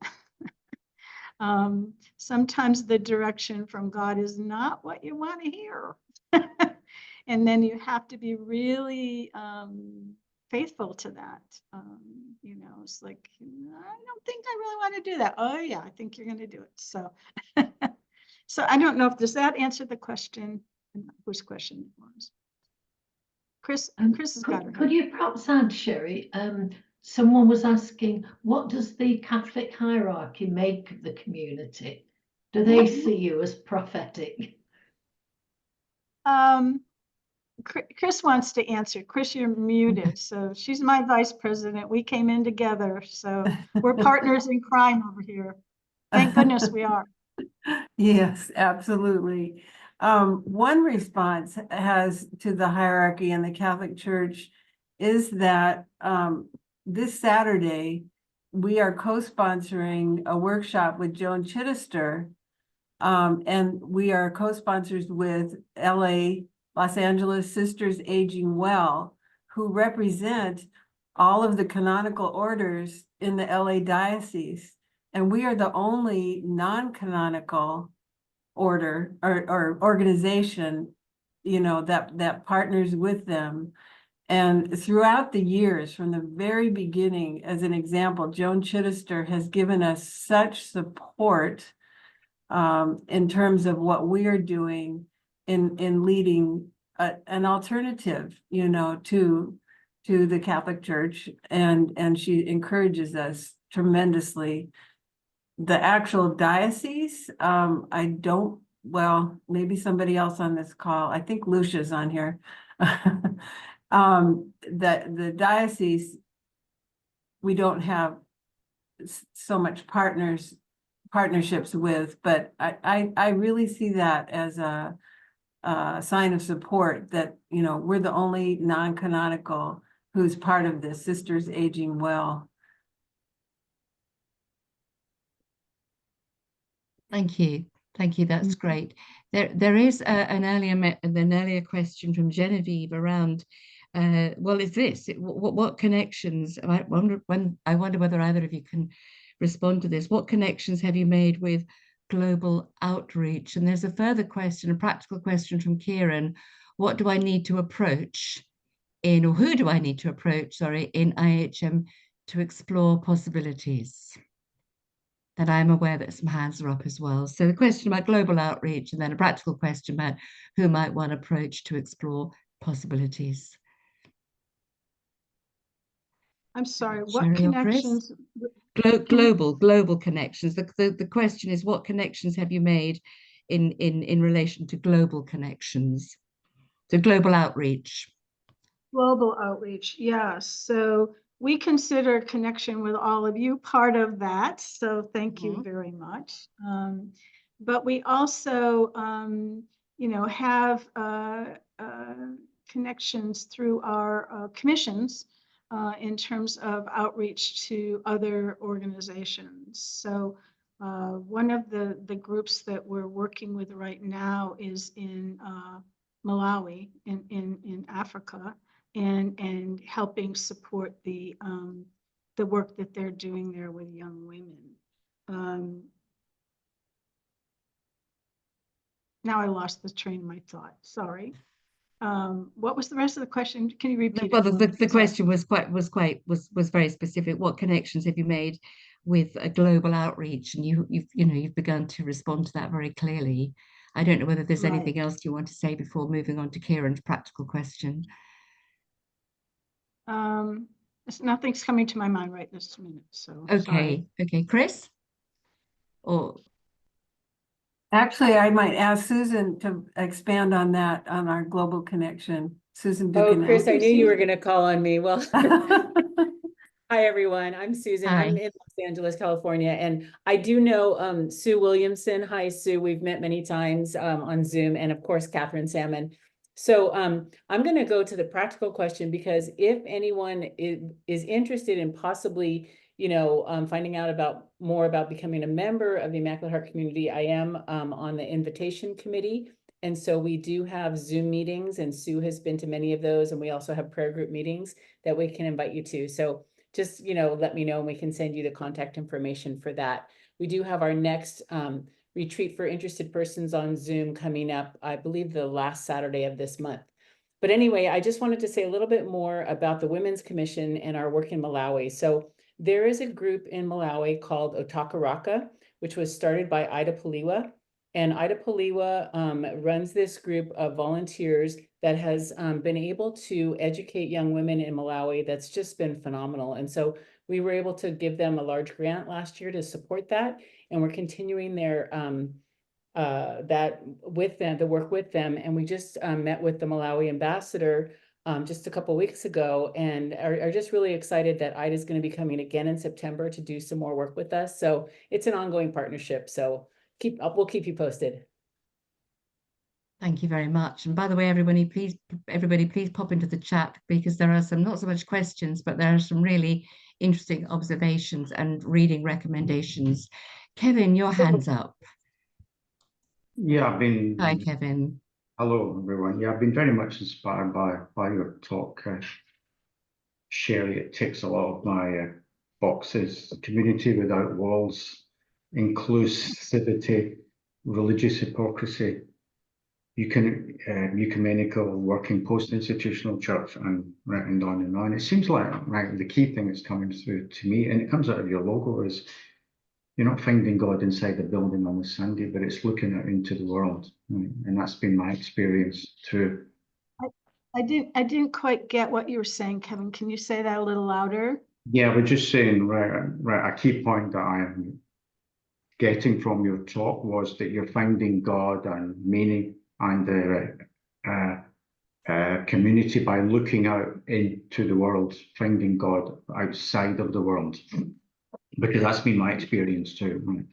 Sometimes the direction from God is not what you want to hear. And then you have to be really faithful to that. You know, it's like, I don't think I really want to do that. Oh yeah, I think you're going to do it. So, so I don't know if, does that answer the question? Whose question it was? Chris has got her. Could you perhaps add, Sherry, someone was asking, what does the Catholic hierarchy make of the community? Do they see you as prophetic? Chris wants to answer. Chris, you're muted. So she's my vice president. We came in together. So we're partners in crime over here. Thank goodness we are. Yes, absolutely. One response has to the hierarchy in the Catholic Church is that this Saturday, we are co-sponsoring a workshop with Joan Chittister, and we are co-sponsors with Los Angeles Sisters Aging Well, who represent all of the canonical orders in the LA diocese. And we are the only non-canonical order or organization, you know, that partners with them. And throughout the years, from the very beginning, as an example, Joan Chittister has given us such support in terms of what we are doing in leading an alternative, you know, to the Catholic Church, and she encourages us tremendously. The actual diocese, I don't, well, maybe somebody else on this call, I think Lucia's on here. The diocese, we don't have so much partnerships with, but I really see that as a sign of support that, you know, we're the only non-canonical who's part of this Sisters Aging Well. Thank you. Thank you. That's great. There is an earlier question from Genevieve around, well, is this what connections? I wonder whether either of you can respond to this. What connections have you made with global outreach? And there's a further question, a practical question from Kieran. What do I need to approach in, or who do I need to approach, sorry, in IHM to explore possibilities? That I'm aware that some hands are up as well. So the question about global outreach, and then a practical question about who might want to approach to explore possibilities. I'm sorry, what Sherry or Chris? connections? Global connections. The question is, what connections have you made in relation to global connections? So global outreach. Global outreach, yes. So we consider connection with all of you part of that. So thank you very much. But we also, you know, have connections through our commissions in terms of outreach to other organizations. So one of the groups that we're working with right now is in Malawi in Africa, and helping support the work that they're doing there with young women. Now I lost the train of my thought, sorry. What was the rest of the question? Can you repeat Well, it? the Sorry. question was very specific. What connections have you made with a global outreach? And you've begun to respond to that very clearly. I don't know whether there's Right. anything else you want to say before moving on to Kieran's practical question. Nothing's coming to my mind right this minute, so Okay, sorry. okay, Chris? Or Actually, I might ask Susan to expand on that, on our global connection. Susan Oh, Chris, I Duquesne. knew you were going to call on me. Well, hi, everyone. I'm Susan. Hi. I'm in Los Angeles, California, and I do know Sue Williamson. Hi, Sue. We've met many times on Zoom, and of course, Catherine Salmon. So I'm going to go to the practical question, because if anyone is interested in possibly, finding out more about becoming a member of the Immaculate Heart community, I am on the invitation committee. And so we do have Zoom meetings, and Sue has been to many of those. And we also have prayer group meetings that we can invite you to. So just, let me know and we can send you the contact information for that. We do have our next retreat for interested persons on Zoom coming up, I believe the last Saturday of this month. But anyway, I just wanted to say a little bit more about the Women's Commission and our work in Malawi. So there is a group in Malawi called Otakaraka, which was started by Ida Paliwa. And Ida Paliwa runs this group of volunteers that has been able to educate young women in Malawi. That's just been phenomenal. And so we were able to give them a large grant last year to support that. And we're continuing their the work with them. And we just met with the Malawi ambassador just a couple of weeks ago, and are just really excited that Ida is going to be coming again in September to do some more work with us. So it's an ongoing partnership. So we'll keep you posted. Thank you very much. And by the way, everybody please pop into the chat, because there are some, not so much questions, but there are some really interesting observations and reading recommendations. Kevin, your hand's up. Yeah, I've been. Hi, Kevin. Hello, everyone. Yeah, I've been very much inspired by your talk, Sherry. It ticks a lot of my boxes: community without walls, inclusivity, religious hypocrisy, ecumenical, working post-institutional church, and on and on. It seems like the key thing that's coming through to me, and it comes out of your logo, is you're not finding God inside the building on a Sunday, but it's looking out into the world. Right? And that's been my experience too. I didn't quite get what you were saying, Kevin. Can you say that a little louder? Yeah, we're just saying, right, a key point that I'm getting from your talk was that you're finding God and meaning and community by looking out into the world, finding God outside of the world. Because that's been my experience too. Right?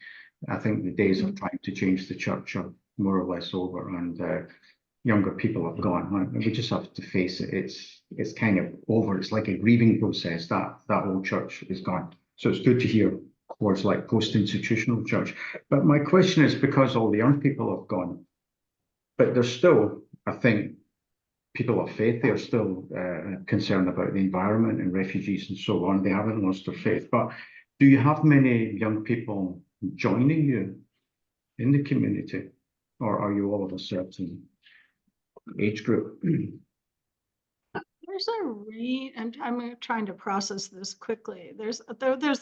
I think the days of trying to change the church are more or less over, and younger people have gone. Right? We just have to face it. It's kind of over. It's like a grieving process. That old church is gone. So it's good to hear words like post-institutional church. But my question is, because all the young people have gone, but there's still, I think, people of faith. They're still concerned about the environment and refugees and so on. They haven't lost their faith. But do you have many young people joining you in the community, or are you all of a certain age group? There's a range. I'm trying to process this quickly. There's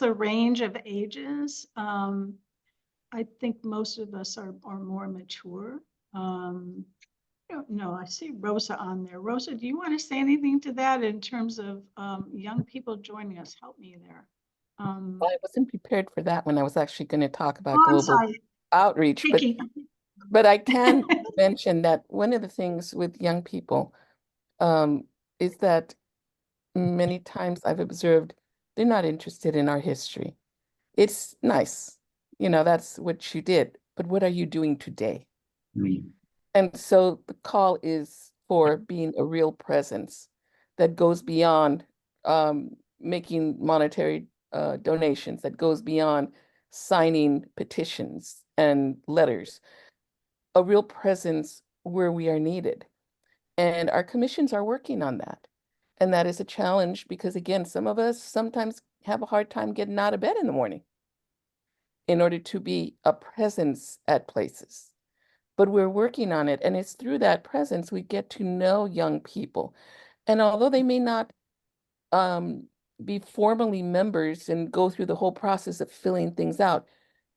a range of ages. I think most of us are more mature. I don't know. I see Rosa on there. Rosa, do you want to say anything to that in terms of young people joining us? Help me there. I wasn't prepared for that when I was actually going to talk about I'm global sorry. outreach, but I can mention that one of the things with young people is that many times I've observed they're not interested in our history. It's nice, that's what you did, but what are you doing today? And so the call is for being a real presence that goes beyond making monetary donations, that goes beyond signing petitions and letters, a real presence where we are needed. And our commissions are working on that. And that is a challenge because, again, some of us sometimes have a hard time getting out of bed in the morning in order to be a presence at places. but we're working on it. And it's through that presence we get to know young people. And although they may not be formally members and go through the whole process of filling things out,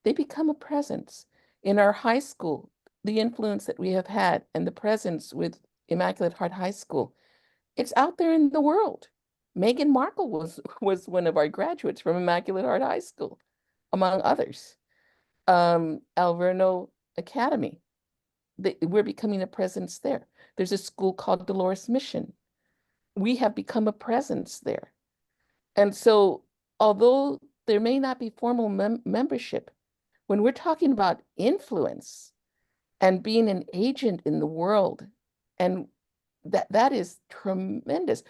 they become a presence. In our high school, the influence that we have had and the presence with Immaculate Heart High School, it's out there in the world. Meghan Markle was one of our graduates from Immaculate Heart High School, among others. Alverno Academy, we're becoming a presence there. There's a school called Dolores Mission. We have become a presence there. And so, although there may not be formal membership, when we're talking about influence and being an agent in the world, and that is tremendous.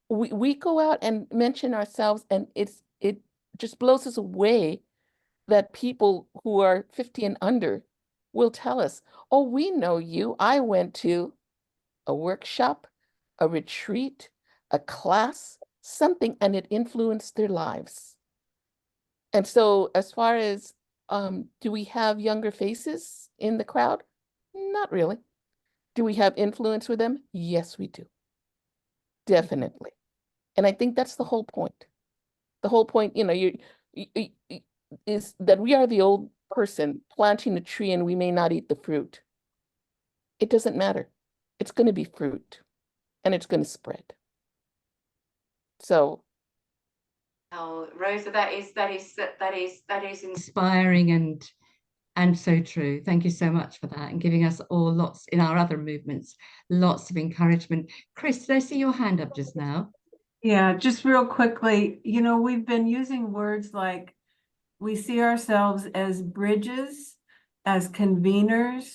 We go out and mention ourselves, and it just blows us away that people who are 50 and under will tell us, oh, we know you. I went to a workshop, a retreat, a class, something, and it influenced their lives. And so as far as, do we have younger faces in the crowd? Not really. Do we have influence with them? Yes, we do. Definitely. And I think that's the whole point. The whole point, is that we are the old person planting a tree and we may not eat the fruit. It doesn't matter. It's going to be fruit and it's going to spread. So. Oh, Rosa, that is inspiring and so true. Thank you so much for that and giving us all lots in our other movements, lots of encouragement. Chris, did I see your hand up just now? Yeah, just real quickly, we've been using words like we see ourselves as bridges, as conveners,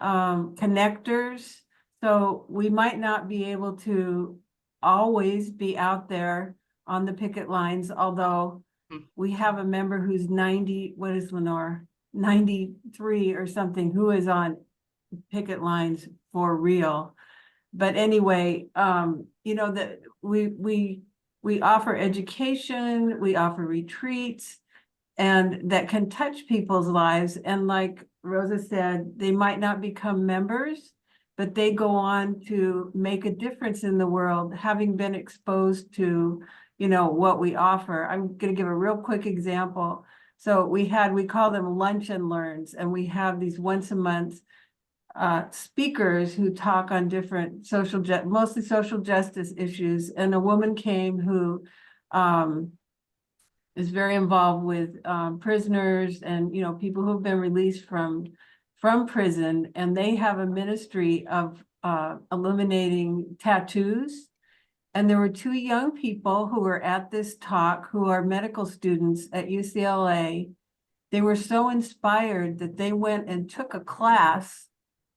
connectors. So we might not be able to always be out there on the picket lines, although we have a member who's 90, what is Lenore? 93 or something, who is on picket lines for real. But anyway, that we offer education, we offer retreats, and that can touch people's lives. And like Rosa said, they might not become members, but they go on to make a difference in the world, having been exposed to, what we offer. I'm going to give a real quick example. So we call them lunch and learns, and we have these once a month speakers who talk on different mostly social justice issues. And a woman came who is very involved with prisoners and people who have been released from prison, and they have a ministry of eliminating tattoos. And there were 2 young people who were at this talk who are medical students at UCLA. They were so inspired that they went and took a class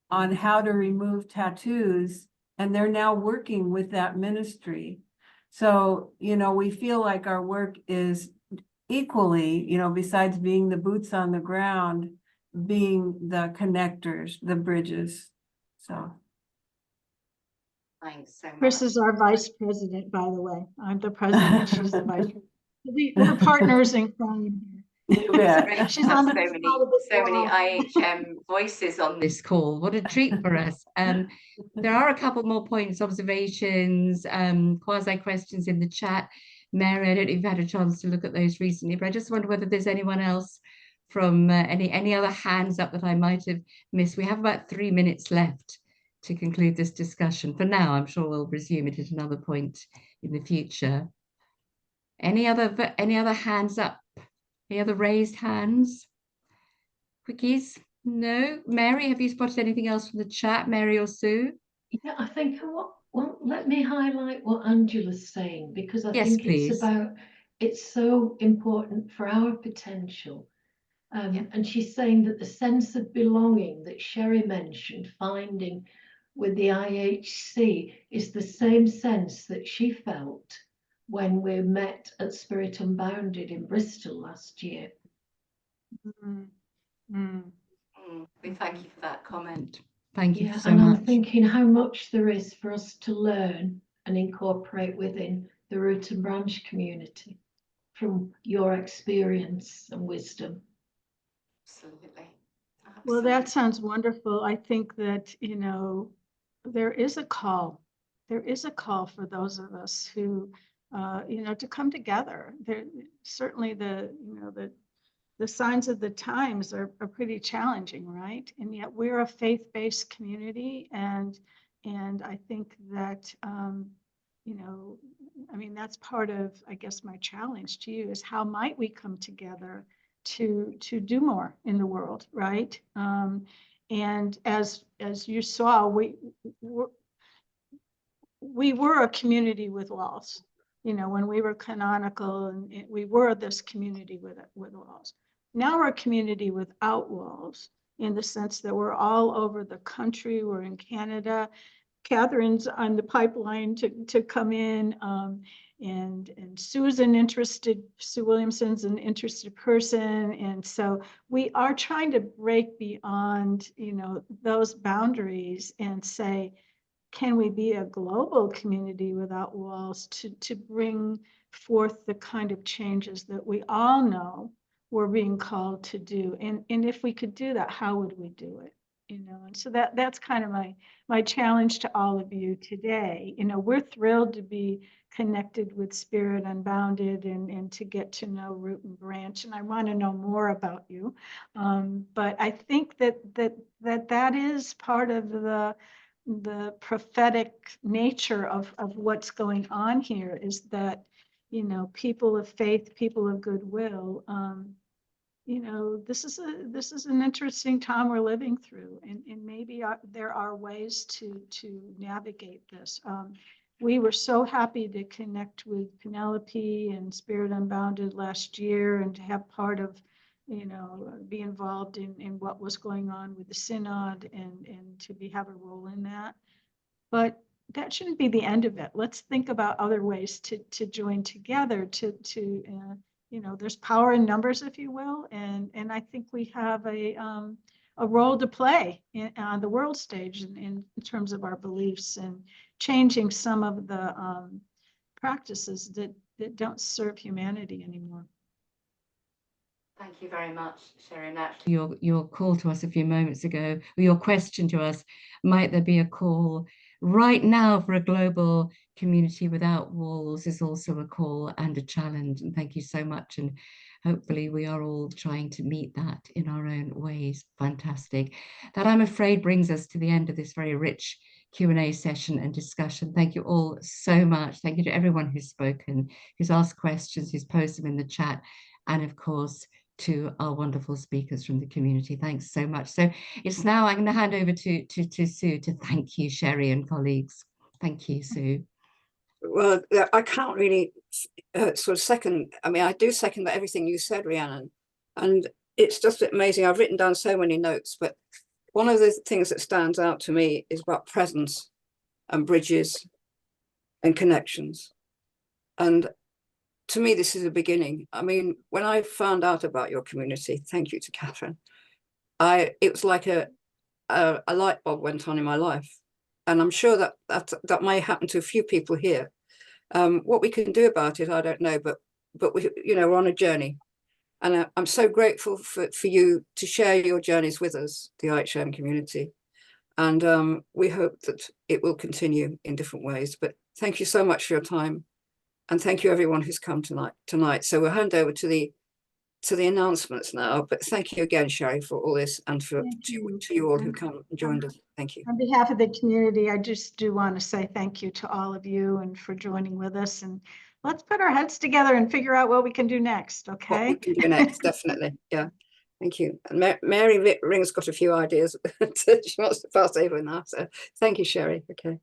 on how to remove tattoos, and they're now working with that ministry. So, we feel like our work is equally, besides being the boots on the ground, being the connectors, the bridges. So. Thanks so much. Chris is our vice president, by the way. I'm the president, she's the vice president. We're partners in crime here. Yeah. She's on so many IHM voices on this call. What a treat for us. There are a couple more points, observations, quasi questions in the chat. Mary, I don't know if you've had a chance to look at those recently, but I just wonder whether there's anyone else from any other hands up that I might have missed. We have about 3 minutes left to conclude this discussion. For now, I'm sure we'll resume it at another point in the future. Any other hands up? Any other raised hands? Quickies? No? Mary, have you spotted anything else from the chat, Mary or Sue? Yeah, I think let me highlight what Angela's saying, because I think it's so important for our potential. And she's saying that the sense of belonging that Sherry mentioned, finding with the IHC, is the same sense that she felt when we met at Spirit Unbounded in Bristol last year. We thank you for that comment. Thank you so and much. I'm thinking how much there is for us to learn and incorporate within the root and branch community from your experience and wisdom. Absolutely. Well, that sounds wonderful. I think that, you know, there is a call. There is a call for those of us who, you know, to come together. There certainly the signs of the times are pretty challenging, right? And yet we're a faith-based community, and I think that you know, I mean, that's part of, I guess, my challenge to you is how might we come together to do more in the world, right? And as you saw, we were a community with walls. You know, when we were canonical, and we were this community with walls. Now we're a community without walls, in the sense that we're all over the country. We're in Canada. Catherine's on the pipeline to come in, and Sue Williamson's an interested person, and so we are trying to break beyond, you know, those boundaries and say, can we be a global community without walls to bring forth the kind of changes that we all know we're being called to do? And if we could do that, how would we do it? You know, and so that's kind of my challenge to all of you today. You know, we're thrilled to be connected with Spirit Unbounded and to get to know Root and Branch, and I want to know more about you. But I think that is part of the prophetic nature of what's going on here, is that, you know, people of faith, people of goodwill, you know, this is an interesting time we're living through, and maybe there are ways to navigate this. We were so happy to connect with Penelope and Spirit Unbounded last year, and to have part of, you know, be involved in what was going on with the synod, and to have a role in that. But that shouldn't be the end of it. Let's think about other ways to join together, you know, there's power in numbers, if you will, and I think we have a role to play on the world stage in terms of our beliefs and changing some of the practices that don't serve humanity anymore. Thank you very much, Sherry. And actually, your call to us a few moments ago, or your question to us, might there be a call right now for a global community without walls, is also a call and a challenge. And thank you so much. And hopefully we are all trying to meet that in our own ways. Fantastic. That, I'm afraid, brings us to the end of this very rich Q&A session and discussion. Thank you all so much. Thank you to everyone who's spoken, who's asked questions, who's posted them in the chat, and of course, to our wonderful speakers from the community. Thanks so much. So it's now, I'm going to hand over to Sue to thank you, Sherry and colleagues. Thank you, Sue. Well, I can't really sort of second, I mean, I do second everything you said, Rhiannon, and it's just amazing. I've written down so many notes, but one of the things that stands out to me is about presence and bridges and connections. And to me, this is a beginning. I mean, when I found out about your community, thank you to Catherine, it was like a light bulb went on in my life. And I'm sure that may happen to a few people here. What we can do about it, I don't know, but we, you know, we're on a journey. And I'm so grateful for you to share your journeys with us, the IHM community. And we hope that it will continue in different ways. But thank you so much for your time. And thank you everyone who's come tonight. So we'll hand over to the announcements now. But thank you again, Sherry, for all this, and to you all who come and joined us. Thank you. On behalf of the community, I just do want to say thank you to all of you and for joining with us. And let's put our heads together and figure out what we can do next, okay? What we can do next, definitely. Yeah. Thank you. And Mary Ring's got a few ideas she wants to pass over now. So thank you, Sherry. Okay.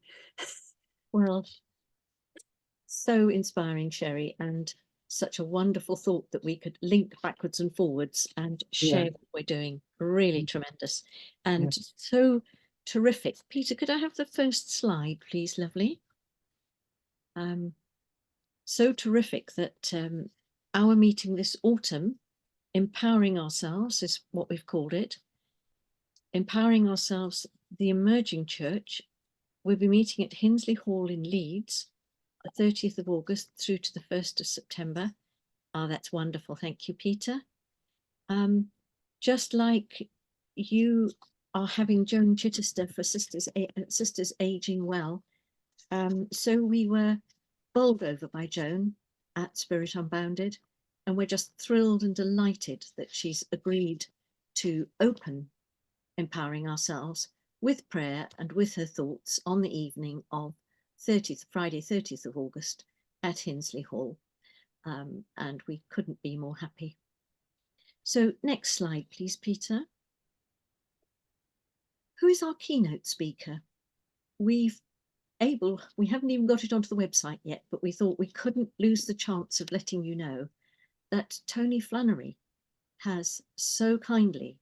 Well, so inspiring, Sherry, and such a wonderful thought that we could link backwards and forwards and share what we're doing. Really tremendous and so terrific. Peter, could I have the first slide, please, lovely? So terrific that our meeting this autumn, Empowering Ourselves, is what we've called it. Empowering Ourselves, the Emerging Church. We'll be meeting at Hinsley Hall in Leeds, the 30th of August through to the 1st of September. Oh, that's wonderful. Thank you, Peter. Just like you are having Joan Chichester for Sisters Aging Well. So we were bowled over by Joan at Spirit Unbounded, and we're just thrilled and delighted that she's agreed to open Empowering Ourselves with prayer and with her thoughts on the evening of Friday 30th of August at Hinsley Hall. And we couldn't be more happy. So next slide, please, Peter. Who is our keynote speaker? We haven't even got it onto the website yet, but we thought we couldn't lose the chance of letting you know that Tony Flannery has so kindly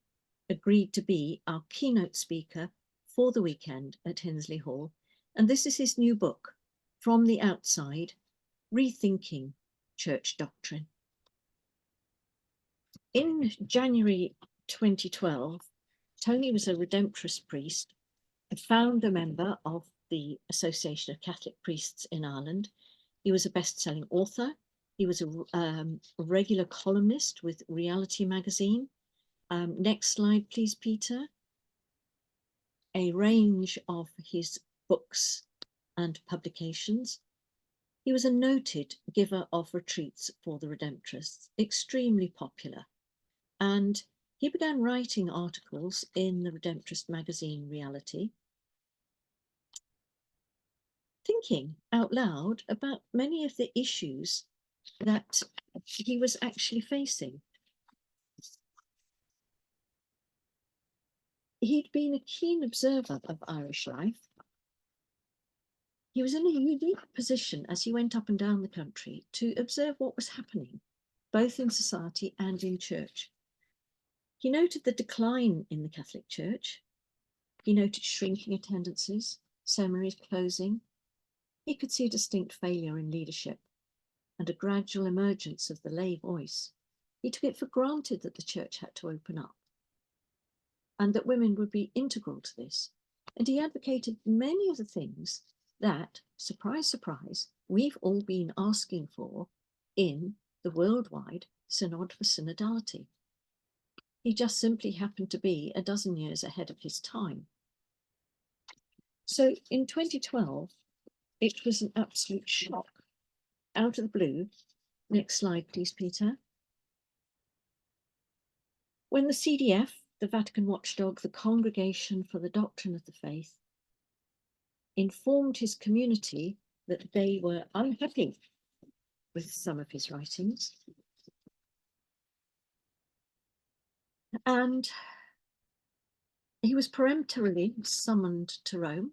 agreed to be our keynote speaker for the weekend at Hinsley Hall. And this is his new book, From the Outside, Rethinking Church Doctrine. In January 2012, Tony was a Redemptorist priest, a founder member of the Association of Catholic Priests in Ireland. He was a best-selling author. He was a regular columnist with Reality magazine. Next slide, please, Peter. A range of his books and publications. He was a noted giver of retreats for the Redemptorists, extremely popular. And he began writing articles in the Redemptorist magazine Reality, thinking out loud about many of the issues that he was actually facing. He'd been a keen observer of Irish life. He was in a unique position as he went up and down the country to observe what was happening, both in society and in church. He noted the decline in the Catholic Church. He noted shrinking attendances, seminaries closing. He could see a distinct failure in leadership and a gradual emergence of the lay voice. He took it for granted that the church had to open up and that women would be integral to this. And he advocated many of the things that, surprise, surprise, we've all been asking for in the worldwide Synod for Synodality. He just simply happened to be a dozen years ahead of his time. So in 2012, it was an absolute shock. Out of the blue, next slide, please, Peter. When the CDF, the Vatican watchdog, the Congregation for the Doctrine of the Faith, informed his community that they were unhappy with some of his writings, and he was peremptorily summoned to Rome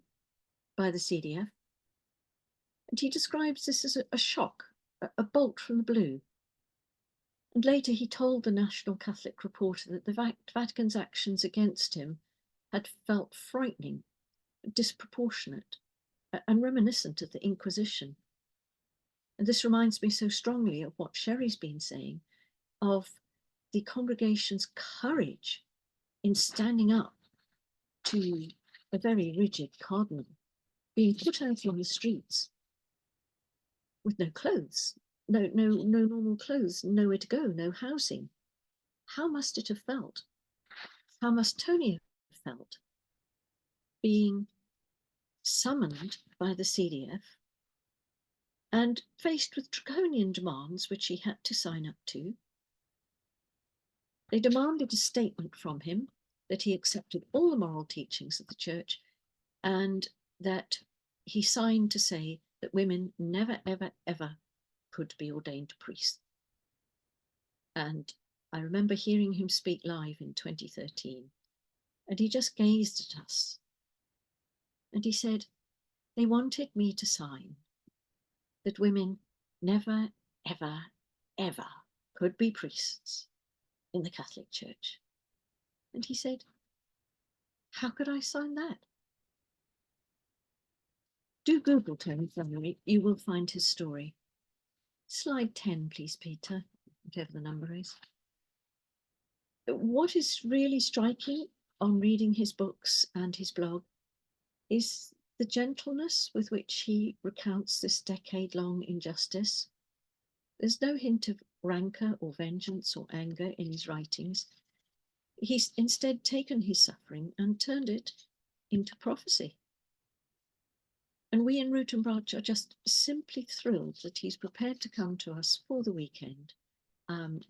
by the CDF, and he describes this as a shock, a bolt from the blue. And later he told the National Catholic Reporter that the Vatican's actions against him had felt frightening, disproportionate, and reminiscent of the Inquisition. And this reminds me so strongly of what Sherry's been saying, of the congregation's courage in standing up to a very rigid cardinal, being put out on the streets with no clothes, no normal clothes, nowhere to go, no housing. How must it have felt? How must Tony have felt being summoned by the CDF and faced with draconian demands which he had to sign up to? They demanded a statement from him that he accepted all the moral teachings of the church and that he signed to say that women never, ever, ever could be ordained priests. And I remember hearing him speak live in 2013, and he just gazed at us. And he said, they wanted me to sign that women never, ever, ever could be priests in the Catholic Church. And he said, how could I sign that? Do Google Tony Flannery, you will find his story. Slide 10, please, Peter, whatever the number is. What is really striking on reading his books and his blog is the gentleness with which he recounts this decade-long injustice. There's no hint of rancor or vengeance or anger in his writings. he's instead taken his suffering and turned it into prophecy. And we in Root and Branch are just simply thrilled that he's prepared to come to us for the weekend,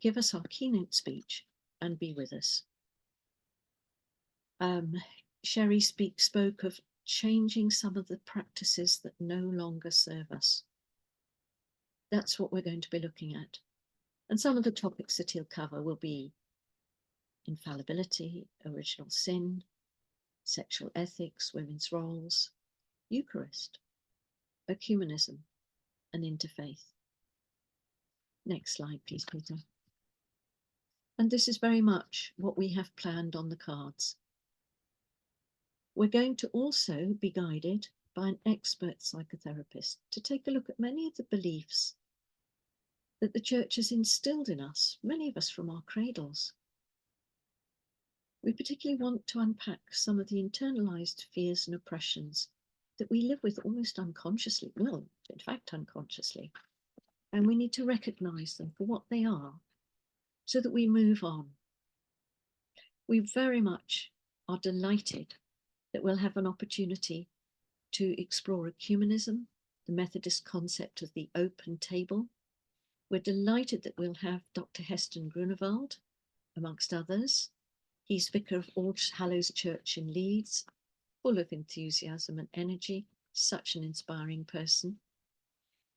give us our keynote speech and be with us. Sherry spoke of changing some of the practices that no longer serve us. That's what we're going to be looking at. And some of the topics that he'll cover will be infallibility, original sin, sexual ethics, women's roles, Eucharist, ecumenism, and interfaith. Next slide, please, Peter. And this is very much what we have planned on the cards. We're going to also be guided by an expert psychotherapist to take a look at many of the beliefs that the church has instilled in us, many of us from our cradles. We particularly want to unpack some of the internalized fears and oppressions that we live with almost unconsciously, well, in fact, unconsciously. And we need to recognize them for what they are so that we move on. We very much are delighted that we'll have an opportunity to explore ecumenism, the Methodist concept of the open table. We're delighted that we'll have Dr. Heston Grunewald, amongst others. He's vicar of All Hallows Church in Leeds, full of enthusiasm and energy, such an inspiring person.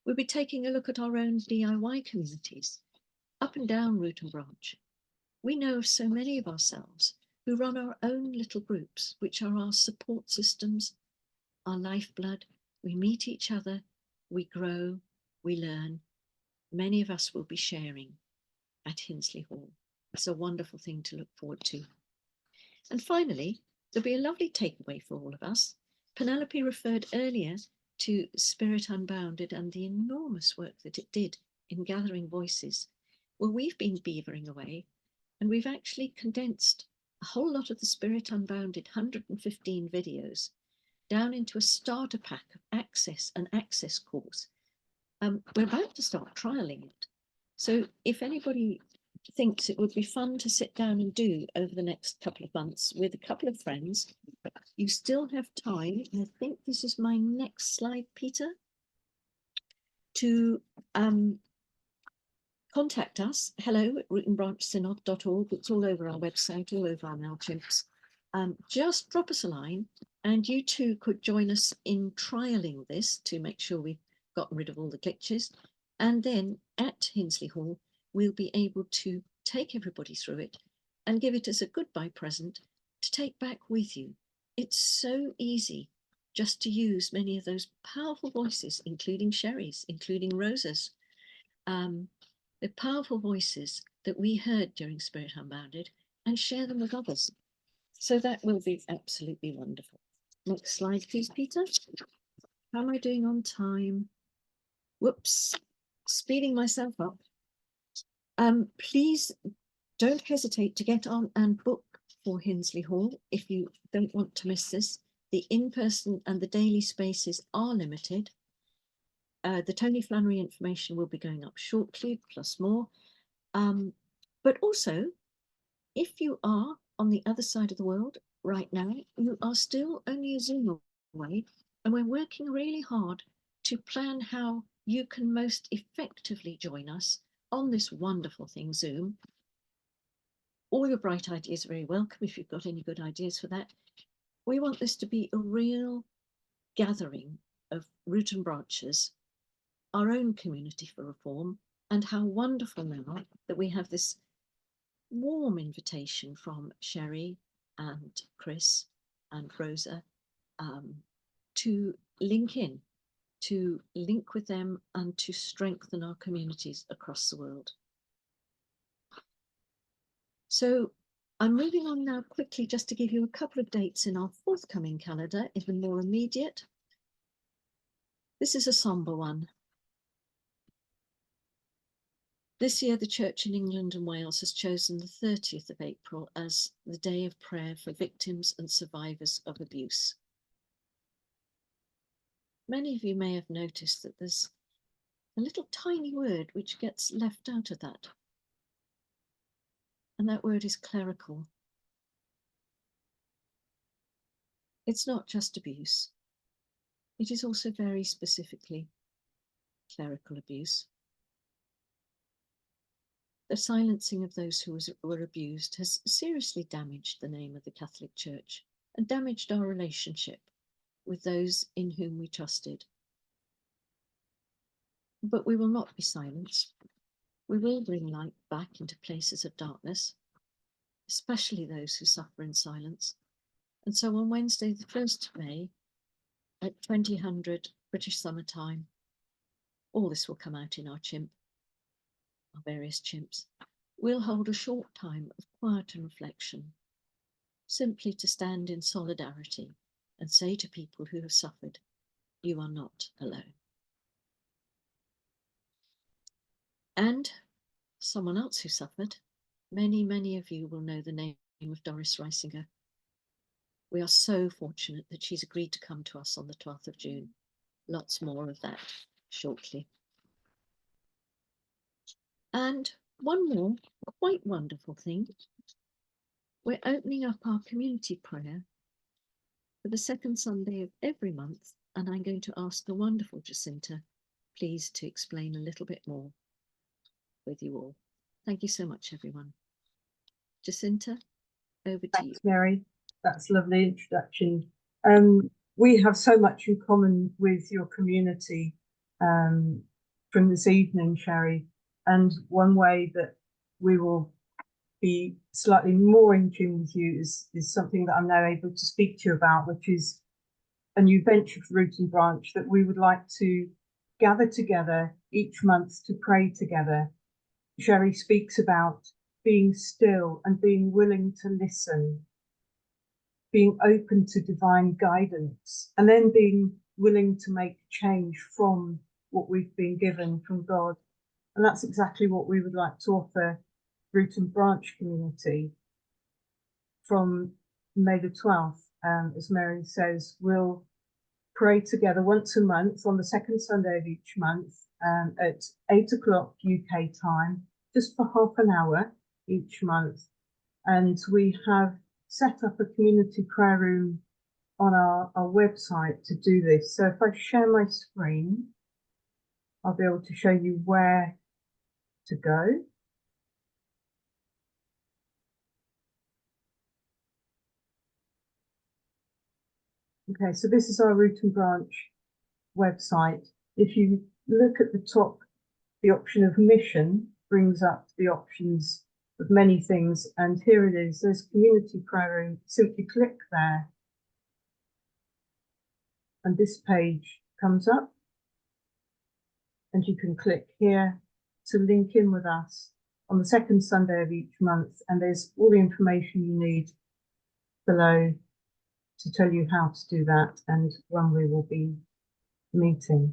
We'll be taking a look at our own DIY communities, up and down Root and Branch. We know of so many of ourselves who run our own little groups, which are our support systems, our lifeblood. We meet each other, we grow, we learn. Many of us will be sharing at Hinsley Hall. It's a wonderful thing to look forward to. And finally, there'll be a lovely takeaway for all of us. Penelope referred earlier to Spirit Unbounded and the enormous work that it did in gathering voices. Well, we've been beavering away, and we've actually condensed a whole lot of the Spirit Unbounded 115 videos down into a starter pack of an access course. We're about to start trialing it. So if anybody thinks it would be fun to sit down and do over the next couple of months with a couple of friends, you still have time. And I think this is my next slide, Peter, to contact us. hello@rootandbranchsynod.org. It's all over our website, all over our MailChimps. Just drop us a line, and you too could join us in trialing this to make sure we've gotten rid of all the glitches. And then at Hinsley Hall, we'll be able to take everybody through it and give it as a goodbye present to take back with you. It's so easy just to use many of those powerful voices, including Sherry's, including Rosa's, the powerful voices that we heard during Spirit Unbounded, and share them with others. So that will be absolutely wonderful. Next slide, please, Peter. How am I doing on time? Whoops, speeding myself up. Please don't hesitate to get on and book for Hinsley Hall if you don't want to miss this. The in-person and the daily spaces are limited. The Tony Flannery information will be going up shortly, plus more. But also, if you are on the other side of the world right now, you are still only a Zoom away, and we're working really hard to plan how you can most effectively join us on this wonderful thing, Zoom. All your bright ideas are very welcome if you've got any good ideas for that. We want this to be a real gathering of Root and Branches, our own community for reform, and how wonderful now that we have this warm invitation from Sherry and Chris and Rosa to link in, to link with them and to strengthen our communities across the world. So I'm moving on now quickly just to give you a couple of dates in our forthcoming calendar, even more immediate. This is a somber one. This year, the Church in England and Wales has chosen the 30th of April as the day of prayer for victims and survivors of abuse. Many of you may have noticed that there's a little tiny word which gets left out of that. And that word is clerical. It's not just abuse. It is also very specifically clerical abuse. The silencing of those who were abused has seriously damaged the name of the Catholic Church and damaged our relationship with those in whom we trusted. But we will not be silenced. We will bring light back into places of darkness, especially those who suffer in silence. And so on Wednesday, the 1st of May, at 2000 British Summer Time, all this will come out in our various chimps. We'll hold a short time of quiet and reflection, simply to stand in solidarity and say to people who have suffered, you are not alone. And someone else who suffered, many of you will know the name of Doris Reisinger. We are so fortunate that she's agreed to come to us on the 12th of June. Lots more of that shortly. And one more quite wonderful thing. We're opening up our community prayer for the second Sunday of every month, and I'm going to ask the wonderful Jacinta, please, to explain a little bit more with you all. Thank you so much, everyone. Jacinta, over to you. Thanks, Mary. That's a lovely introduction. We have so much in common with your community from this evening, Sherry. And one way that we will be slightly more in tune with you is something that I'm now able to speak to you about, which is a new venture for Root and Branch that we would like to gather together each month to pray together. Sherry speaks about being still and being willing to listen, being open to divine guidance, and then being willing to make change from what we've been given from God. And that's exactly what we would like to offer Root and Branch community from May the 12th. As Mary says, we'll pray together once a month on the second Sunday of each month at 8 o'clock UK time, just for half an hour each month. And we have set up a community prayer room on our website to do this. So if I share my screen, I'll be able to show you where to go. Okay, so this is our Root and Branch website. If you look at the top, the option of mission brings up the options of many things, and here it is. There's community prayer room. Simply click there, and this page comes up, and you can click here to link in with us on the second Sunday of each month, and there's all the information you need below to tell you how to do that and when we will be meeting.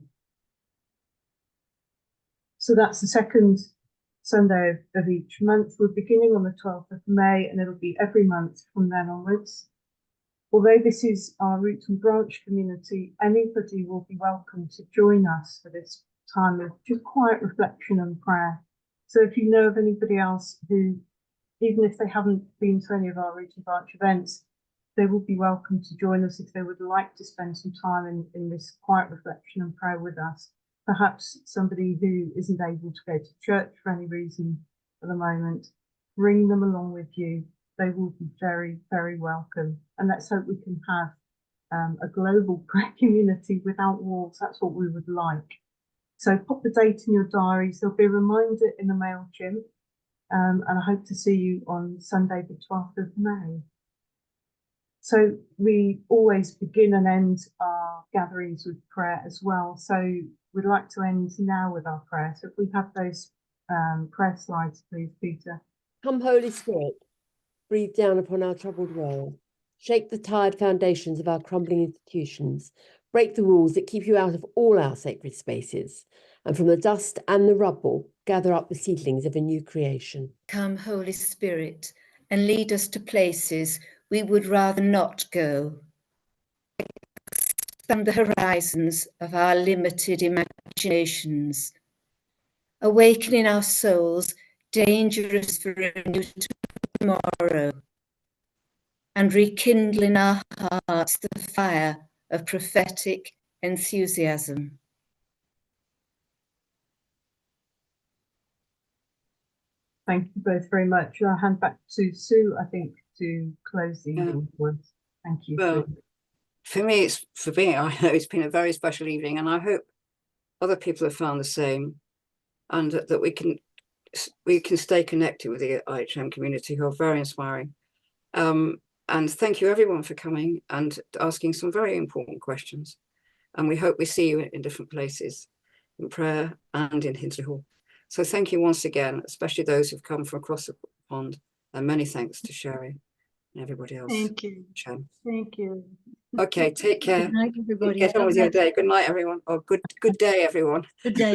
So that's the second Sunday of each month. We're beginning on the 12th of May, and it'll be every month from then onwards. Although this is our Root and Branch community, anybody will be welcome to join us for this time of just quiet reflection and prayer. So if you know of anybody else who, even if they haven't been to any of our Root and Branch events, they will be welcome to join us if they would like to spend some time in this quiet reflection and prayer with us. Perhaps somebody who isn't able to go to church for any reason at the moment, bring them along with you. They will be very, very welcome. And let's hope we can have a global prayer community without walls. That's what we would like. So pop the date in your diaries. There'll be a reminder in the MailChimp. And I hope to see you on Sunday, the 12th of May. So we always begin and end our gatherings with prayer as well. So we'd like to end now with our prayer. So if we have those prayer slides, please, Peter. Come, Holy Spirit, breathe down upon our troubled world. Shake the tired foundations of our crumbling institutions. Break the rules that keep you out of all our sacred spaces. And from the dust and the rubble, gather up the seedlings of a new creation. Come, Holy Spirit, and lead us to places we would rather not go. Expand the horizons of our limited imaginations. Awaken in our souls dangerous for a new tomorrow. and rekindle in our hearts the fire of prophetic enthusiasm. Thank you both very much. I'll hand back to Sue, I think, to close the evening for us. Thank you, Well, Sue. for me, I know it's been a very special evening, and I hope other people have found the same, and that we can stay connected with the IHM community, who are very inspiring. And thank you everyone for coming and asking some very important questions. And we hope we see you in different places, in prayer and in Hinsley Hall. So thank you once again, especially those who've come from across the pond, and many thanks to Sherry and everybody else. Thank you. Shem. Thank you. Okay, take care. Good night, everybody. Get on God with your bless. day. Good night, everyone. Or good day, everyone. Good day.